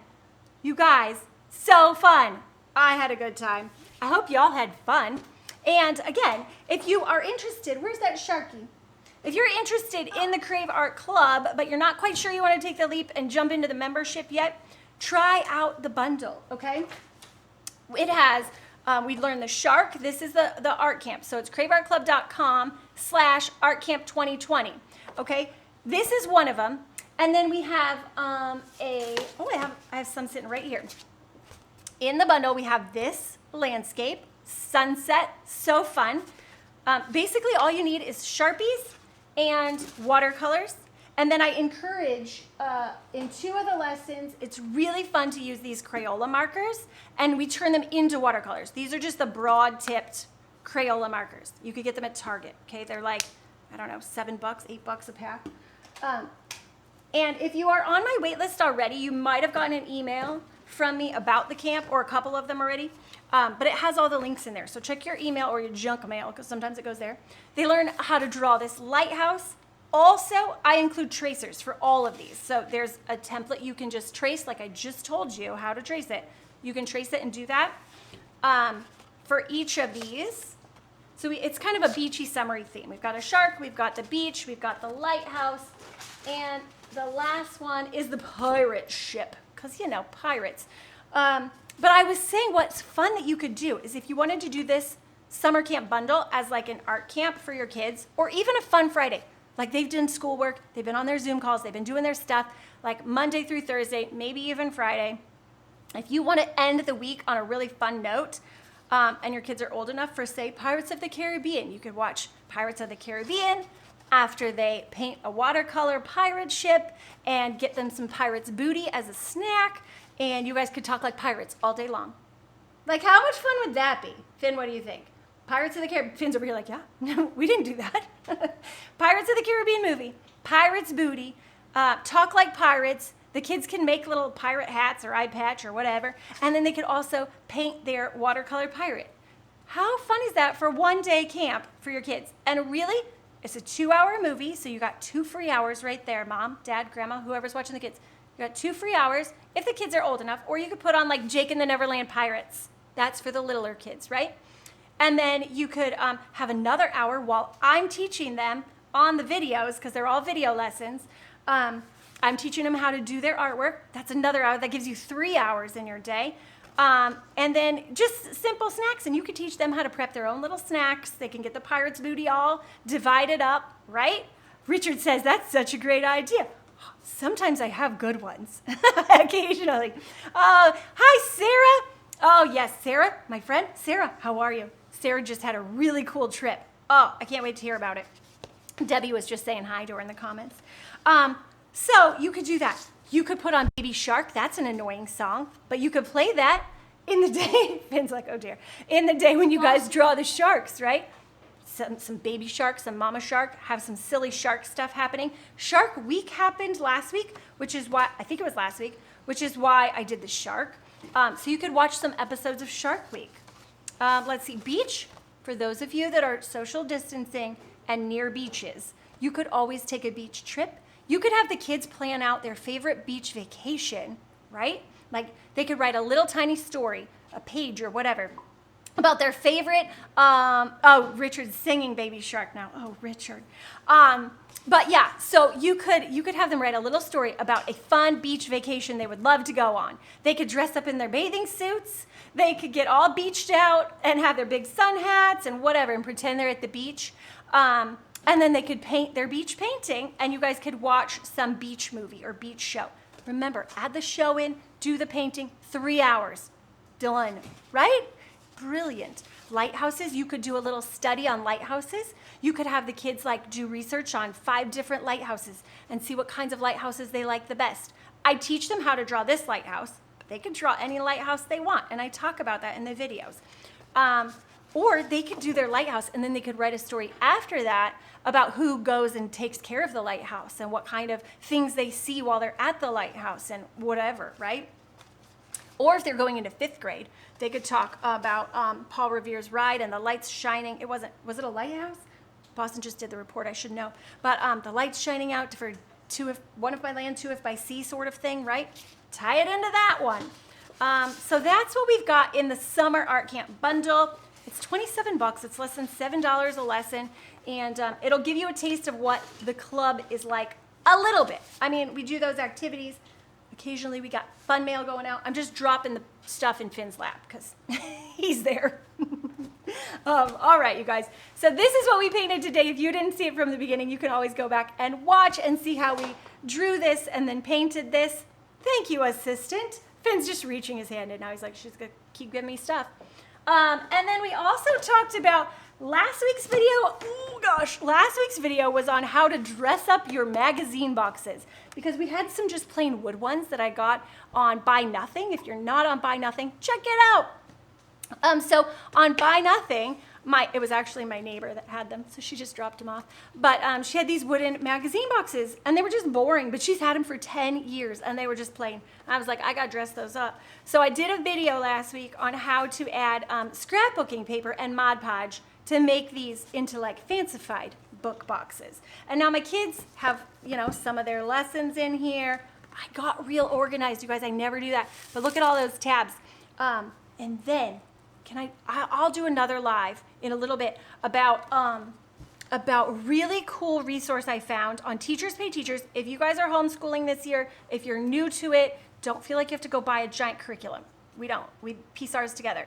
Speaker 1: You guys, so fun. I had a good time. I hope y'all had fun. And again, if you are interested, where's that Sharky? If you're interested in the Crave Art Club, but you're not quite sure you want to take the leap and jump into the membership yet, try out the bundle, okay? It has, we learned the shark. This is the art camp. So it's craveartclub.com/artcamp2020, okay? This is one of them. And then we have I have some sitting right here. In the bundle, we have this landscape, sunset, so fun. Basically, all you need is Sharpies and watercolors. And then I encourage, in 2 of the lessons, it's really fun to use these Crayola markers, and we turn them into watercolors. These are just the broad-tipped Crayola markers. You could get them at Target, okay? They're like, I don't know, $7, $8 a pack. And if you are on my wait list already, you might have gotten an email from me about the camp, or a couple of them already. But it has all the links in there. So check your email or your junk mail, because sometimes it goes there. They learn how to draw this lighthouse. Also, I include tracers for all of these. So there's a template you can just trace, like I just told you how to trace it. You can trace it and do that for each of these. So it's kind of a beachy summary theme. We've got a shark, we've got the beach, we've got the lighthouse, and the last one is the pirate ship, because, you know, pirates. But I was saying what's fun that you could do is if you wanted to do this summer camp bundle as like an art camp for your kids, or even a fun Friday, like they've done schoolwork, they've been on their Zoom calls, they've been doing their stuff, like Monday through Thursday, maybe even Friday. If you want to end the week on a really fun note, and your kids are old enough for, say, Pirates of the Caribbean, you could watch Pirates of the Caribbean after they paint a watercolor pirate ship and get them some pirate's booty as a snack, and you guys could talk like pirates all day long. Like, how much fun would that be? Finn, what do you think? Pirates of the Caribbean. Finn's over here like, yeah, no, we didn't do that. Pirates of the Caribbean movie, pirate's booty, talk like pirates. The kids can make little pirate hats or eye patch or whatever, and then they could also paint their watercolor pirate. How fun is that for one day camp for your kids? And really, it's a 2-hour movie, so you got 2 free hours right there, mom, dad, grandma, whoever's watching the kids. You got 2 free hours if the kids are old enough, or you could put on like Jake and the Neverland Pirates. That's for the littler kids, right? And then you could have another hour while I'm teaching them on the videos, because they're all video lessons. I'm teaching them how to do their artwork. That's another hour. That gives you 3 hours in your day. And then just simple snacks, and you could teach them how to prep their own little snacks. They can get the pirate's booty all divided up, right? Richard says, that's such a great idea. Sometimes I have good ones, occasionally. Hi, Sarah. Oh, yes, Sarah, my friend. Sarah, how are you? Sarah just had a really cool trip. Oh, I can't wait to hear about it. Debbie was just saying hi to her in the comments. So you could do that. You could put on Baby Shark. That's an annoying song, but you could play that in the day. Finn's like, oh dear. In the day when you guys draw the sharks, right? Some baby shark, some mama shark, have some silly shark stuff happening. Shark Week happened last week, which is why, I think it was last week, which is why I did the shark. So you could watch some episodes of Shark Week. Let's see, beach. For those of you that are social distancing and near beaches, you could always take a beach trip. You could have the kids plan out their favorite beach vacation, right? Like they could write a little tiny story, a page or whatever, about their favorite, Richard's singing Baby Shark now. Oh, Richard. But yeah, so you could have them write a little story about a fun beach vacation they would love to go on. They could dress up in their bathing suits. They could get all beached out and have their big sun hats and whatever and pretend they're at the beach. And then they could paint their beach painting, and you guys could watch some beach movie or beach show. Remember, add the show in, do the painting, 3 hours. Done, right? Brilliant. Lighthouses, you could do a little study on lighthouses. You could have the kids like do research on 5 different lighthouses and see what kinds of lighthouses they like the best. I teach them how to draw this lighthouse, but they could draw any lighthouse they want, and I talk about that in the videos. Or they could do their lighthouse, and then they could write a story after that about who goes and takes care of the lighthouse and what kind of things they see while they're at the lighthouse and whatever, right? Or if they're going into 5th grade, they could talk about Paul Revere's ride and the lights shining. Was it a lighthouse? Boston just did the report, I should know. But the lights shining out for one if by land, 2 if by sea sort of thing, right? Tie it into that one. So that's what we've got in the summer art camp bundle. It's $27. It's less than $7 a lesson. And it'll give you a taste of what the club is like a little bit. I mean, we do those activities. Occasionally we got fun mail going out. I'm just dropping the stuff in Finn's lap because he's there. All right, you guys. So this is what we painted today. If you didn't see it from the beginning, you can always go back and watch and see how we drew this and then painted this. Thank you, assistant. Finn's just reaching his hand and now he's like, she's going to keep giving me stuff. And then we also talked about last week's video. Oh gosh, last week's video was on how to dress up your magazine boxes because we had some just plain wood ones that I got on Buy Nothing. If you're not on Buy Nothing, check it out. So on Buy Nothing, it was actually my neighbor that had them, so she just dropped them off. But she had these wooden magazine boxes, and they were just boring, but she's had them for 10 years, and they were just plain. I was like, I got to dress those up. So I did a video last week on how to add scrapbooking paper and Mod Podge to make these into like fancified book boxes. And now my kids have, some of their lessons in here. I got real organized, you guys. I never do that. But look at all those tabs. And then I'll do another live in a little bit about really cool resource I found on Teachers Pay Teachers. If you guys are homeschooling this year, if you're new to it, don't feel like you have to go buy a giant curriculum. We don't. We piece ours together.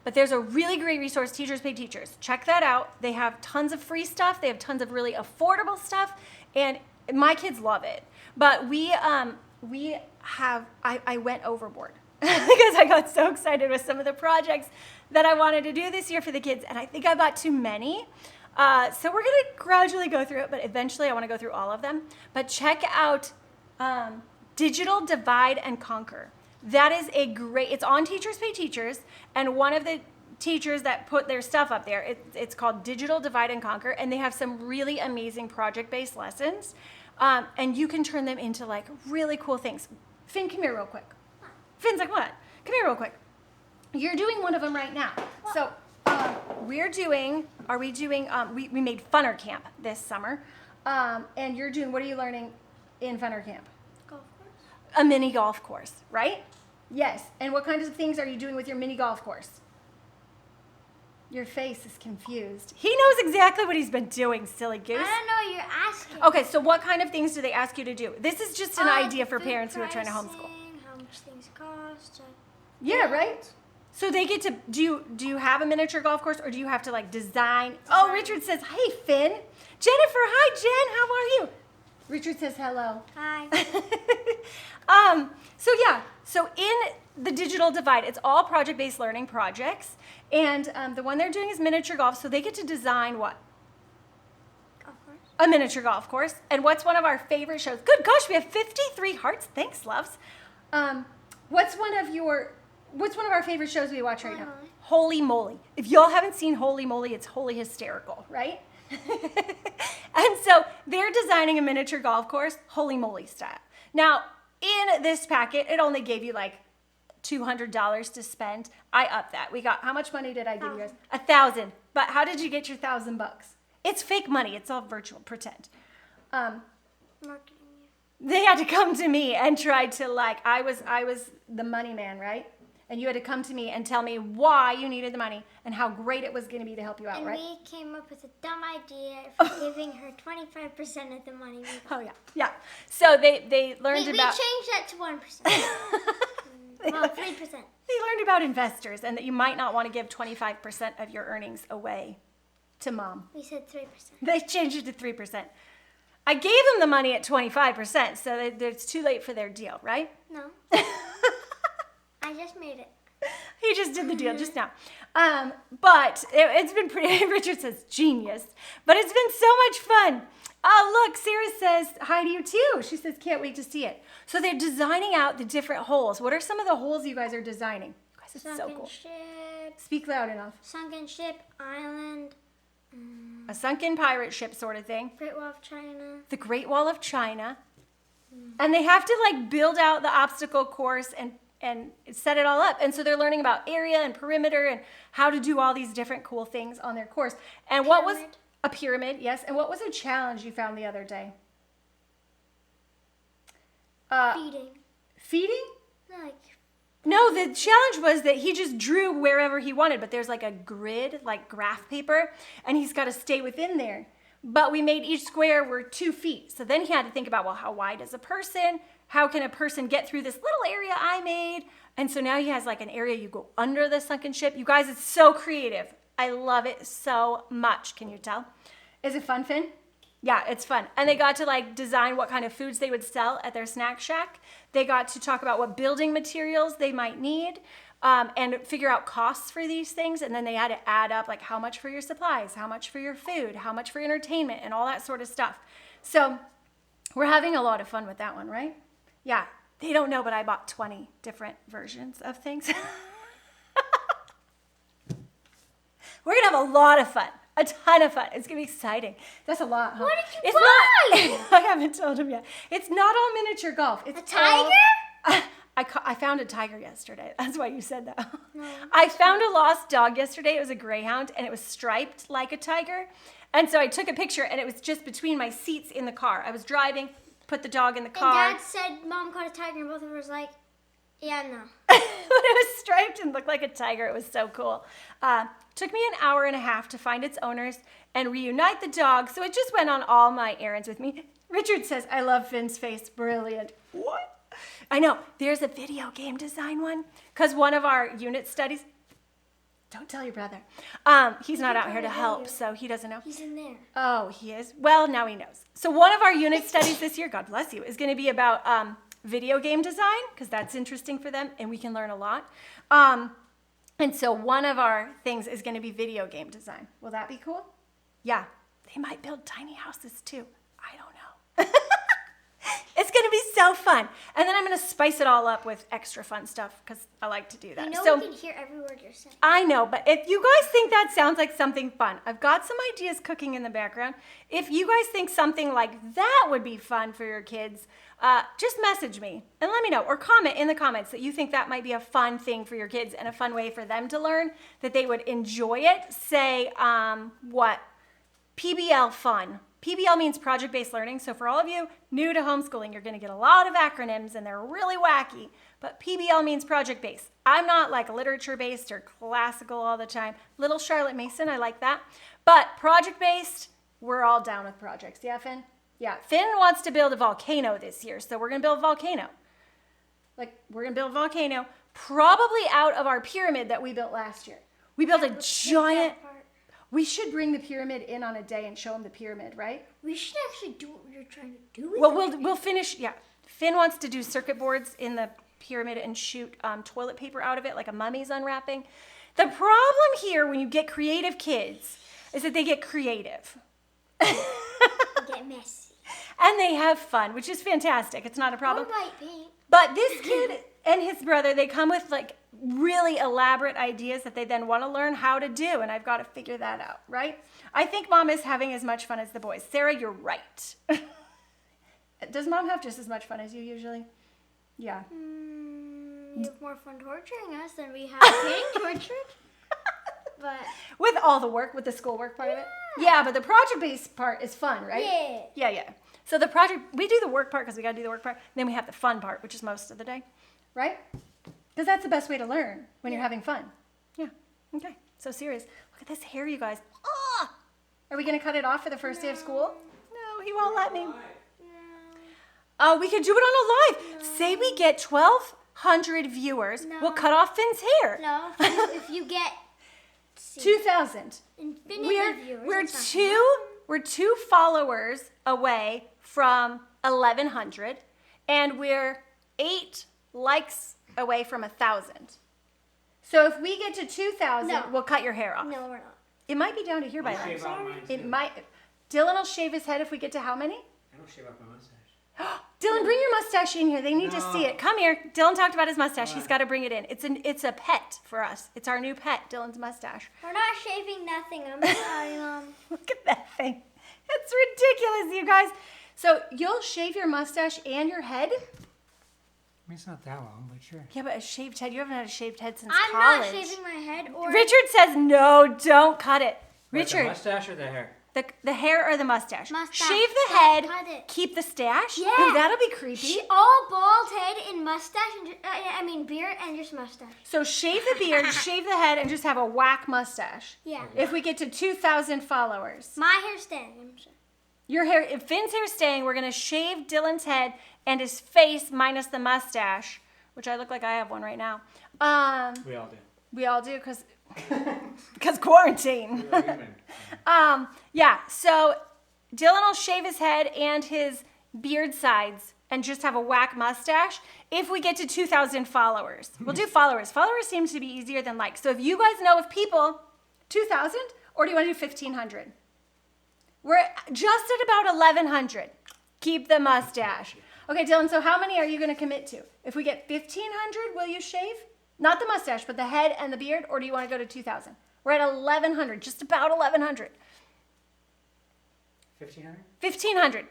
Speaker 1: But there's a really great resource, Teachers Pay Teachers. Check that out. They have tons of free stuff. They have tons of really affordable stuff, and my kids love it. But I went overboard because I got so excited with some of the projects that I wanted to do this year for the kids, and I think I bought too many. So we're going to gradually go through it, but eventually I want to go through all of them. But check out Digital Divide and Conquer. That is it's on Teachers Pay Teachers, and one of the teachers that put their stuff up there, it's called Digital Divide and Conquer, and they have some really amazing project-based lessons, and you can turn them into like really cool things. Finn, come here real quick. Finn's like, what? Come here real quick. You're doing one of them right now. So we made Funner Camp this summer, and you're doing, what are you learning in Funner Camp?
Speaker 2: Golf course.
Speaker 1: A mini golf course, right? Yes. And what kinds of things are you doing with your mini golf course? Your face is confused. He knows exactly what he's been doing, silly goose.
Speaker 2: I don't know what you're asking.
Speaker 1: Okay, so what kind of things do they ask you to do? This is just an idea for
Speaker 2: food
Speaker 1: parents who are trying to homeschool.
Speaker 2: pricing, how much things cost.
Speaker 1: Yeah, right? So they get to, do you have a miniature golf course, or do you have to like design? Oh, Richard says, hey, Finn. Jennifer, hi, Jen, how are you? Richard says hello.
Speaker 2: Hi.
Speaker 1: So in the Digital Divide, it's all project-based learning projects, and the one they're doing is miniature golf, so they get to design what?
Speaker 2: Golf course.
Speaker 1: A miniature golf course. And what's one of our favorite shows? Good gosh, we have 53 hearts. Thanks, loves. What's one of our favorite shows we watch right now? Holy Moly. If y'all haven't seen Holy Moly, it's wholly hysterical, right? And so they're designing a miniature golf course, Holy Moly style. Now, in this packet, it only gave you like $200 to spend. I upped that. How much money did I give you guys? $1,000. But how did you get your $1,000? It's fake money. It's all virtual, pretend.
Speaker 2: Marketing.
Speaker 1: They had to come to me and try to I was the money man, right? and you had to come to me and tell me why you needed the money and how great it was going to be to help you out,
Speaker 2: And
Speaker 1: right?
Speaker 2: we came up with a dumb idea for giving her 25% of the money we got.
Speaker 1: Oh yeah, yeah. So they learned
Speaker 2: We
Speaker 1: about
Speaker 2: changed that to 1%. Well, 3%.
Speaker 1: they learned about investors and that you might not want to give 25% of your earnings away to mom.
Speaker 2: We said 3%.
Speaker 1: They changed it to 3%. I gave them the money at 25%, so it's too late for their deal, right?
Speaker 2: No. I just made it.
Speaker 1: He just did the deal just now. But it's been pretty, Richard says genius, but it's been so much fun. Oh, look, Sarah says hi to you too. She says, can't wait to see it. So they're designing out the different holes. What are some of the holes you guys are designing? You guys are so
Speaker 2: Sunken
Speaker 1: cool.
Speaker 2: ship,
Speaker 1: Speak loud enough.
Speaker 2: sunken ship, island,
Speaker 1: A sunken pirate ship sort of thing.
Speaker 2: Great Wall of China.
Speaker 1: The Great Wall of China. And they have to like build out the obstacle course and set it all up. And so they're learning about area and perimeter and how to do all these different cool things on their course. And what was
Speaker 2: Pyramid.
Speaker 1: a pyramid? Yes. And what was a challenge you found the other day?
Speaker 2: Feeding.
Speaker 1: Feeding?
Speaker 2: Like,
Speaker 1: No, the challenge was that he just drew wherever he wanted, but there's like a grid, like graph paper, and he's got to stay within there. But we made each square were 2 feet. So then he had to think about, well, how wide is a person? How can a person get through this little area I made? And so now he has like an area you go under the sunken ship. You guys, it's so creative. I love it so much. Can you tell? Is it fun, Finn? Yeah, it's fun. And they got to like design what kind of foods they would sell at their snack shack. They got to talk about what building materials they might need and figure out costs for these things. And then they had to add up like how much for your supplies, how much for your food, how much for entertainment and all that sort of stuff. So we're having a lot of fun with that one, right? Yeah, they don't know, but I bought 20 different versions of things. We're going to have a lot of fun. A ton of fun. It's going to be exciting. That's a lot, huh?
Speaker 2: What did you
Speaker 1: It's not, I haven't told him yet. It's not all miniature golf. It's
Speaker 2: a tiger?
Speaker 1: I found a tiger yesterday. That's why you said that.
Speaker 2: No.
Speaker 1: I found a lost dog yesterday. It was a greyhound, and it was striped like a tiger. And so I took a picture, and it was just between my seats in the car. I was driving, put the dog in the car.
Speaker 2: And Dad said Mom caught a tiger, and both of us like, yeah, no.
Speaker 1: But it was striped and looked like a tiger. It was so cool. Took me an hour and a half to find its owners and reunite the dog. So it just went on all my errands with me. Richard says, I love Finn's face. Brilliant. What? I know. There's a video game design one. Because one of our unit studies, don't tell your brother. He's not out here to help, so he doesn't know.
Speaker 2: He's in there.
Speaker 1: Oh, he is? Well, now he knows. So one of our unit studies this year, God bless you, is going to be about video game design, because that's interesting for them, and we can learn a lot. And so one of our things is going to be video game design. Will that be cool? Yeah. They might build tiny houses too. I don't know. It's going to be so fun. And then I'm going to spice it all up with extra fun stuff because I like to do that.
Speaker 2: You know
Speaker 1: So
Speaker 2: we can hear every word you're saying.
Speaker 1: I know, but if you guys think that sounds like something fun, I've got some ideas cooking in the background. If you guys think something like that would be fun for your kids, just message me and let me know, or comment in the comments that you think that might be a fun thing for your kids and a fun way for them to learn, that they would enjoy it. Say, what? PBL fun. PBL means project-based learning. So for all of you new to homeschooling, you're going to get a lot of acronyms and they're really wacky. But PBL means project-based. I'm not like literature-based or classical all the time. Little Charlotte Mason, I like that. But project-based, we're all down with projects. Yeah, Finn? Yeah, Finn wants to build a volcano this year. So we're going to build a volcano. We're going to build a volcano probably out of our pyramid that we built last year. We built a giant... We should bring the pyramid in on a day and show them the pyramid, right?
Speaker 2: We should actually do what you're trying to do with
Speaker 1: Well,
Speaker 2: it.
Speaker 1: we'll finish. Yeah, Finn wants to do circuit boards in the pyramid and shoot toilet paper out of it like a mummy's unwrapping. The problem here when you get creative kids is that they get creative.
Speaker 2: Get messy.
Speaker 1: And they have fun, which is fantastic. It's not a
Speaker 2: Or
Speaker 1: problem.
Speaker 2: white paint.
Speaker 1: But this kid and his brother, they come with like really elaborate ideas that they then want to learn how to do. And I've got to figure that out, right? I think mom is having as much fun as the boys. Sarah, you're right. Does mom have just as much fun as you usually? Yeah.
Speaker 2: You have more fun torturing us than we have getting tortured. But
Speaker 1: With all the work, with the schoolwork part of it? Yeah, but the project-based part is fun, right?
Speaker 2: yeah.
Speaker 1: Yeah. So the project, we do the work part because we got to do the work part. Then we have the fun part, which is most of the day, right? Because that's the best way to learn when you're having fun. Yeah. Okay. So serious. Look at this hair, you guys. Ah! Are we going to cut it off for the first day of school? No, he won't let me. Oh, we could do it on a live. Say we get 1,200 viewers.
Speaker 2: No.
Speaker 1: We'll cut off Finn's hair.
Speaker 2: No, if you get
Speaker 1: 2,000.
Speaker 2: infinite viewers,
Speaker 1: We're
Speaker 2: it's
Speaker 1: we're 2 followers away from 1,100, and we're 8 likes away from 1,000. So if we get to 2,000,
Speaker 2: No.
Speaker 1: we'll cut your hair off.
Speaker 2: not- No, we're not.
Speaker 1: It might be down to here by
Speaker 3: I'll
Speaker 1: then.
Speaker 3: shave out mine
Speaker 1: It
Speaker 3: too.
Speaker 1: might. Dylan will shave his head if we get to how many?
Speaker 3: I don't shave off my mustache.
Speaker 1: Dylan, bring your mustache in here. They need to see
Speaker 3: No.
Speaker 1: it. Come here. Dylan talked about his mustache. He's
Speaker 3: What?
Speaker 1: got to bring it in. It's a pet for us. It's our new pet, Dylan's mustache.
Speaker 2: We're not shaving nothing. I'm sorry, Mom.
Speaker 1: Look at that thing. It's ridiculous, you guys. So you'll shave your mustache and your head?
Speaker 3: I mean, it's not that long, but sure.
Speaker 1: Yeah, but a shaved head. You haven't had a shaved head since
Speaker 2: I'm
Speaker 1: college.
Speaker 2: not shaving my head or
Speaker 1: Richard says no. Don't cut it.
Speaker 3: What, the
Speaker 1: Richard,
Speaker 3: mustache or the hair?
Speaker 1: the hair or the mustache?
Speaker 2: Mustache.
Speaker 1: Shave the
Speaker 2: Don't
Speaker 1: head.
Speaker 2: cut it.
Speaker 1: Keep the stash.
Speaker 2: Yeah.
Speaker 1: Ooh, that'll be creepy.
Speaker 2: all bald head and mustache and beard and just mustache.
Speaker 1: So shave the beard, shave the head, and just have a whack mustache.
Speaker 2: Yeah.
Speaker 1: If we get to 2,000 followers.
Speaker 2: My hair's staying. I'm sorry.
Speaker 1: Your hair, if Finn's hair's staying, we're gonna shave Dylan's head and his face minus the mustache, which I look like I have one right now.
Speaker 3: We all do.
Speaker 1: We all do because quarantine.
Speaker 3: We're human.
Speaker 1: Yeah. So Dylan will shave his head and his beard sides and just have a whack mustache. If we get to 2,000 followers, we'll do followers. Followers seems to be easier than likes. So if you guys know of people, 2,000, or do you want to do 1,500? We're just at about 1,100. Keep the mustache. Okay, Dylan, so how many are you going to commit to? If we get 1,500, will you shave? Not the mustache, but the head and the beard, or do you want to go to 2,000? We're at 1,100, just about 1,100.
Speaker 3: 1,500?
Speaker 1: 1,500.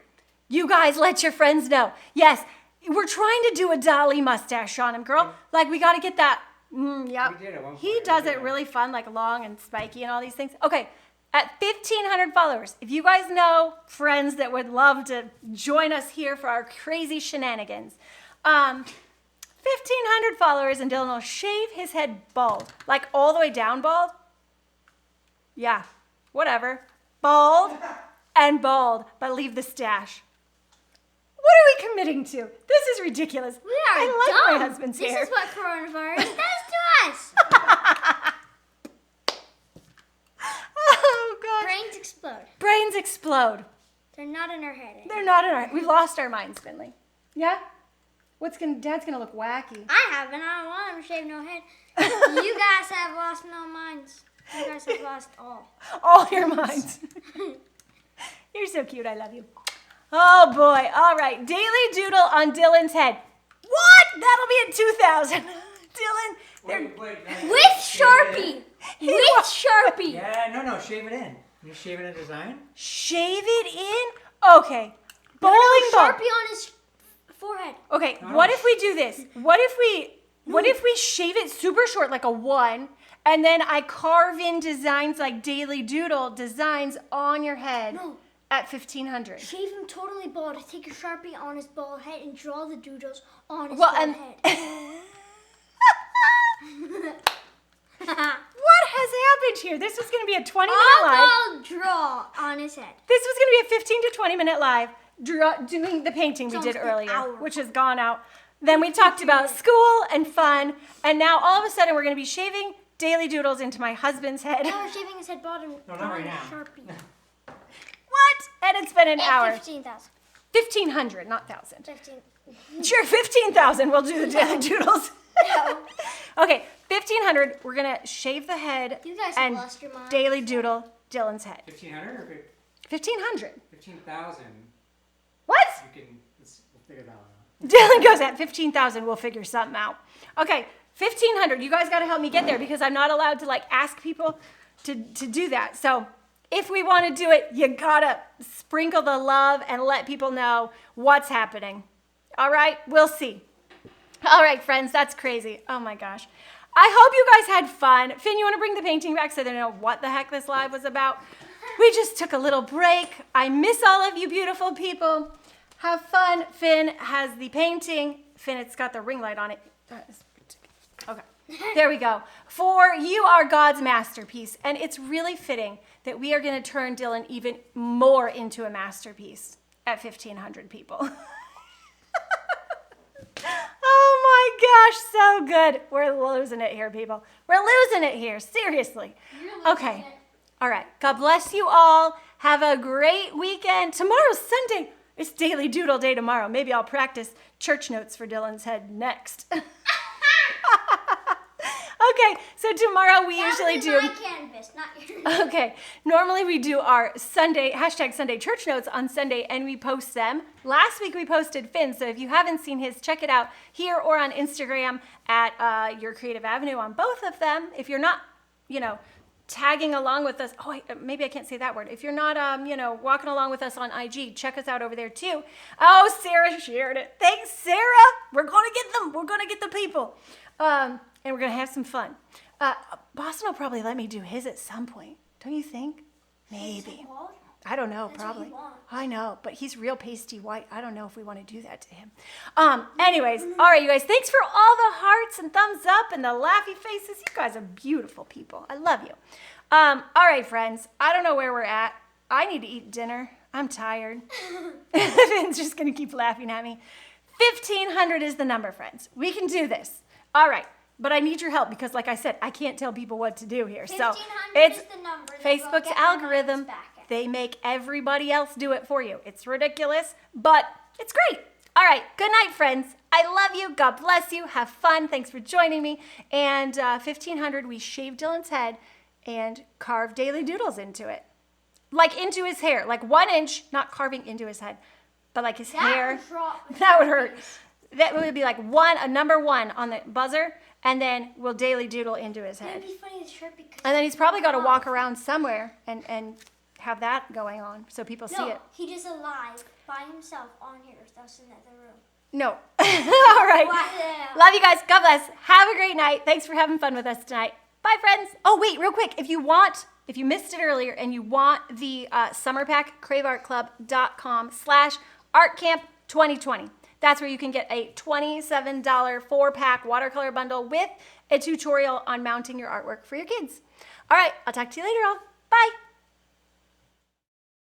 Speaker 1: You guys let your friends know. Yes, we're trying to do a Dolly mustache on him, girl. Like, we got to get that. Yep.
Speaker 3: We did at one
Speaker 1: He
Speaker 3: point.
Speaker 1: does
Speaker 3: We
Speaker 1: it
Speaker 3: did.
Speaker 1: really fun, like long and spiky and all these things. Okay, at 1,500 followers, if you guys know friends that would love to join us here for our crazy shenanigans, 1,500 followers and Dylan will shave his head bald, like all the way down bald. Yeah, whatever. Bald and bald, but leave the stash. What are we committing to? This is ridiculous.
Speaker 2: We are
Speaker 1: I like
Speaker 2: dumb.
Speaker 1: my husband's
Speaker 2: This
Speaker 1: hair.
Speaker 2: is what coronavirus does to us.
Speaker 1: Oh, gosh.
Speaker 2: Brains explode.
Speaker 1: Brains explode.
Speaker 2: They're not in our head.
Speaker 1: They're not in our. We've lost our minds, Finley. Yeah. Dad's gonna look wacky.
Speaker 2: I haven't. I don't want him to shave no head. You guys have lost no minds. You guys have lost all.
Speaker 1: All your minds. You're so cute. I love you. Oh boy. All right. Daily doodle on Dylan's head. What? That'll be at 2,000. Dylan.
Speaker 3: Wait.
Speaker 2: With Sharpie. With Sharpie.
Speaker 3: Yeah, no, shave it in. You shave it in design?
Speaker 1: Shave it in. Okay. Bowling ball.
Speaker 2: Sharpie on his forehead.
Speaker 1: Okay,
Speaker 3: No.
Speaker 1: what if we do this? What if we shave it super short, like a 1, and then I carve in designs like Daily Doodle designs on your head
Speaker 2: No.
Speaker 1: at 1,500?
Speaker 2: Shave him totally bald. Take your Sharpie on his bald head and draw the doodles on his
Speaker 1: Well,
Speaker 2: bald
Speaker 1: and
Speaker 2: head.
Speaker 1: what has happened here? This was going to be a 20-minute live.
Speaker 2: I'll draw on his head.
Speaker 1: This was going to be a 15 to 20-minute live doing the painting we
Speaker 2: It's
Speaker 1: did
Speaker 2: almost an
Speaker 1: earlier,
Speaker 2: hour.
Speaker 1: which has gone out. Then we talked about school and fun, and now all of a sudden we're going to be shaving Daily Doodles into my husband's head.
Speaker 2: Now we're shaving his head bald and
Speaker 3: No, not
Speaker 2: drawing
Speaker 3: right
Speaker 2: a
Speaker 3: now.
Speaker 2: Sharpie.
Speaker 1: What? And it's been an
Speaker 2: At
Speaker 1: hour.
Speaker 2: 15,000.
Speaker 1: 1,500, not 1,000.
Speaker 2: 15.
Speaker 1: Sure, 15,000. We'll do the Daily Doodles.
Speaker 2: No.
Speaker 1: Okay, 1,500. We're gonna shave the head
Speaker 2: You guys have
Speaker 1: and
Speaker 2: lost your mind.
Speaker 1: Daily Doodle Dylan's head.
Speaker 3: 1,500 or
Speaker 1: 1,500.
Speaker 3: 15,000?
Speaker 1: What?
Speaker 3: We'll figure that one out.
Speaker 1: Dylan goes at 15,000. We'll figure something out. Okay, 1,500. You guys got to help me get there because I'm not allowed to like ask people to do that. So if we want to do it, you gotta sprinkle the love and let people know what's happening. All right, we'll see. All right, friends, that's crazy. Oh my gosh. I hope you guys had fun. Finn, you want to bring the painting back so they know what the heck this live was about? We just took a little break. I miss all of you beautiful people. Have fun. Finn has the painting. Finn, it's got the ring light on it. Okay. There we go. For you are God's masterpiece. And it's really fitting that we are going to turn Dylan even more into a masterpiece at 1,500 people. Oh my gosh, so good. We're losing it here, people. We're losing it here. Seriously. Okay. All right. God bless you all. Have a great weekend. Tomorrow's Sunday. It's Daily Doodle Day tomorrow. Maybe I'll practice church notes for Dylan's head next. Okay, so tomorrow we usually do.
Speaker 2: my canvas, not yours.
Speaker 1: Okay, normally we do our Sunday, #Sunday church notes on Sunday, and we post them. Last week we posted Finn's, so if you haven't seen his, check it out here or on Instagram at Your Creative Avenue on both of them. If you're not, tagging along with us, maybe I can't say that word. If you're not, walking along with us on IG, check us out over there too. Oh, Sarah shared it. Thanks, Sarah. We're going to get them. We're going to get the people. And we're going to have some fun. Boston will probably let me do his at some point. Don't you think? Maybe. I don't know,
Speaker 2: That's what
Speaker 1: probably.
Speaker 2: he wants.
Speaker 1: I know, but he's real pasty white. I don't know if we want to do that to him. Anyways, all right, you guys. Thanks for all the hearts and thumbs up and the laughy faces. You guys are beautiful people. I love you. All right, friends. I don't know where we're at. I need to eat dinner. I'm tired. Finn's just going to keep laughing at me. 1,500 is the number, friends. We can do this. All right. But I need your help because, like I said, I can't tell people what to do here. So
Speaker 2: 1,500
Speaker 1: it's
Speaker 2: is the number that
Speaker 1: Facebook's
Speaker 2: will get my
Speaker 1: algorithm.
Speaker 2: numbers back at.
Speaker 1: They make everybody else do it for you. It's ridiculous, but it's great. All right. Good night, friends. I love you. God bless you. Have fun. Thanks for joining me. And 1,500, we shaved Dylan's head and carved Daily Doodles into it. Like into his hair. Like 1 inch, not carving into his head, but like his hair. That would hurt. That would be like a number 1 on the buzzer, and then we'll Daily Doodle into his head.
Speaker 2: It'd be funny to shirt because.
Speaker 1: And then he's probably got to walk around somewhere and have that going on so people see it.
Speaker 2: He just alive by himself on here with us in the other room.
Speaker 1: No. All right.
Speaker 2: Wow.
Speaker 1: Love you guys. God bless. Have a great night. Thanks for having fun with us tonight. Bye, friends. Oh, wait, real quick. If you missed it earlier and you want the summer pack, craveartclub.com/artcamp2020. That's where you can get a $27 4-pack watercolor bundle with a tutorial on mounting your artwork for your kids. All right, I'll talk to you later all. Bye.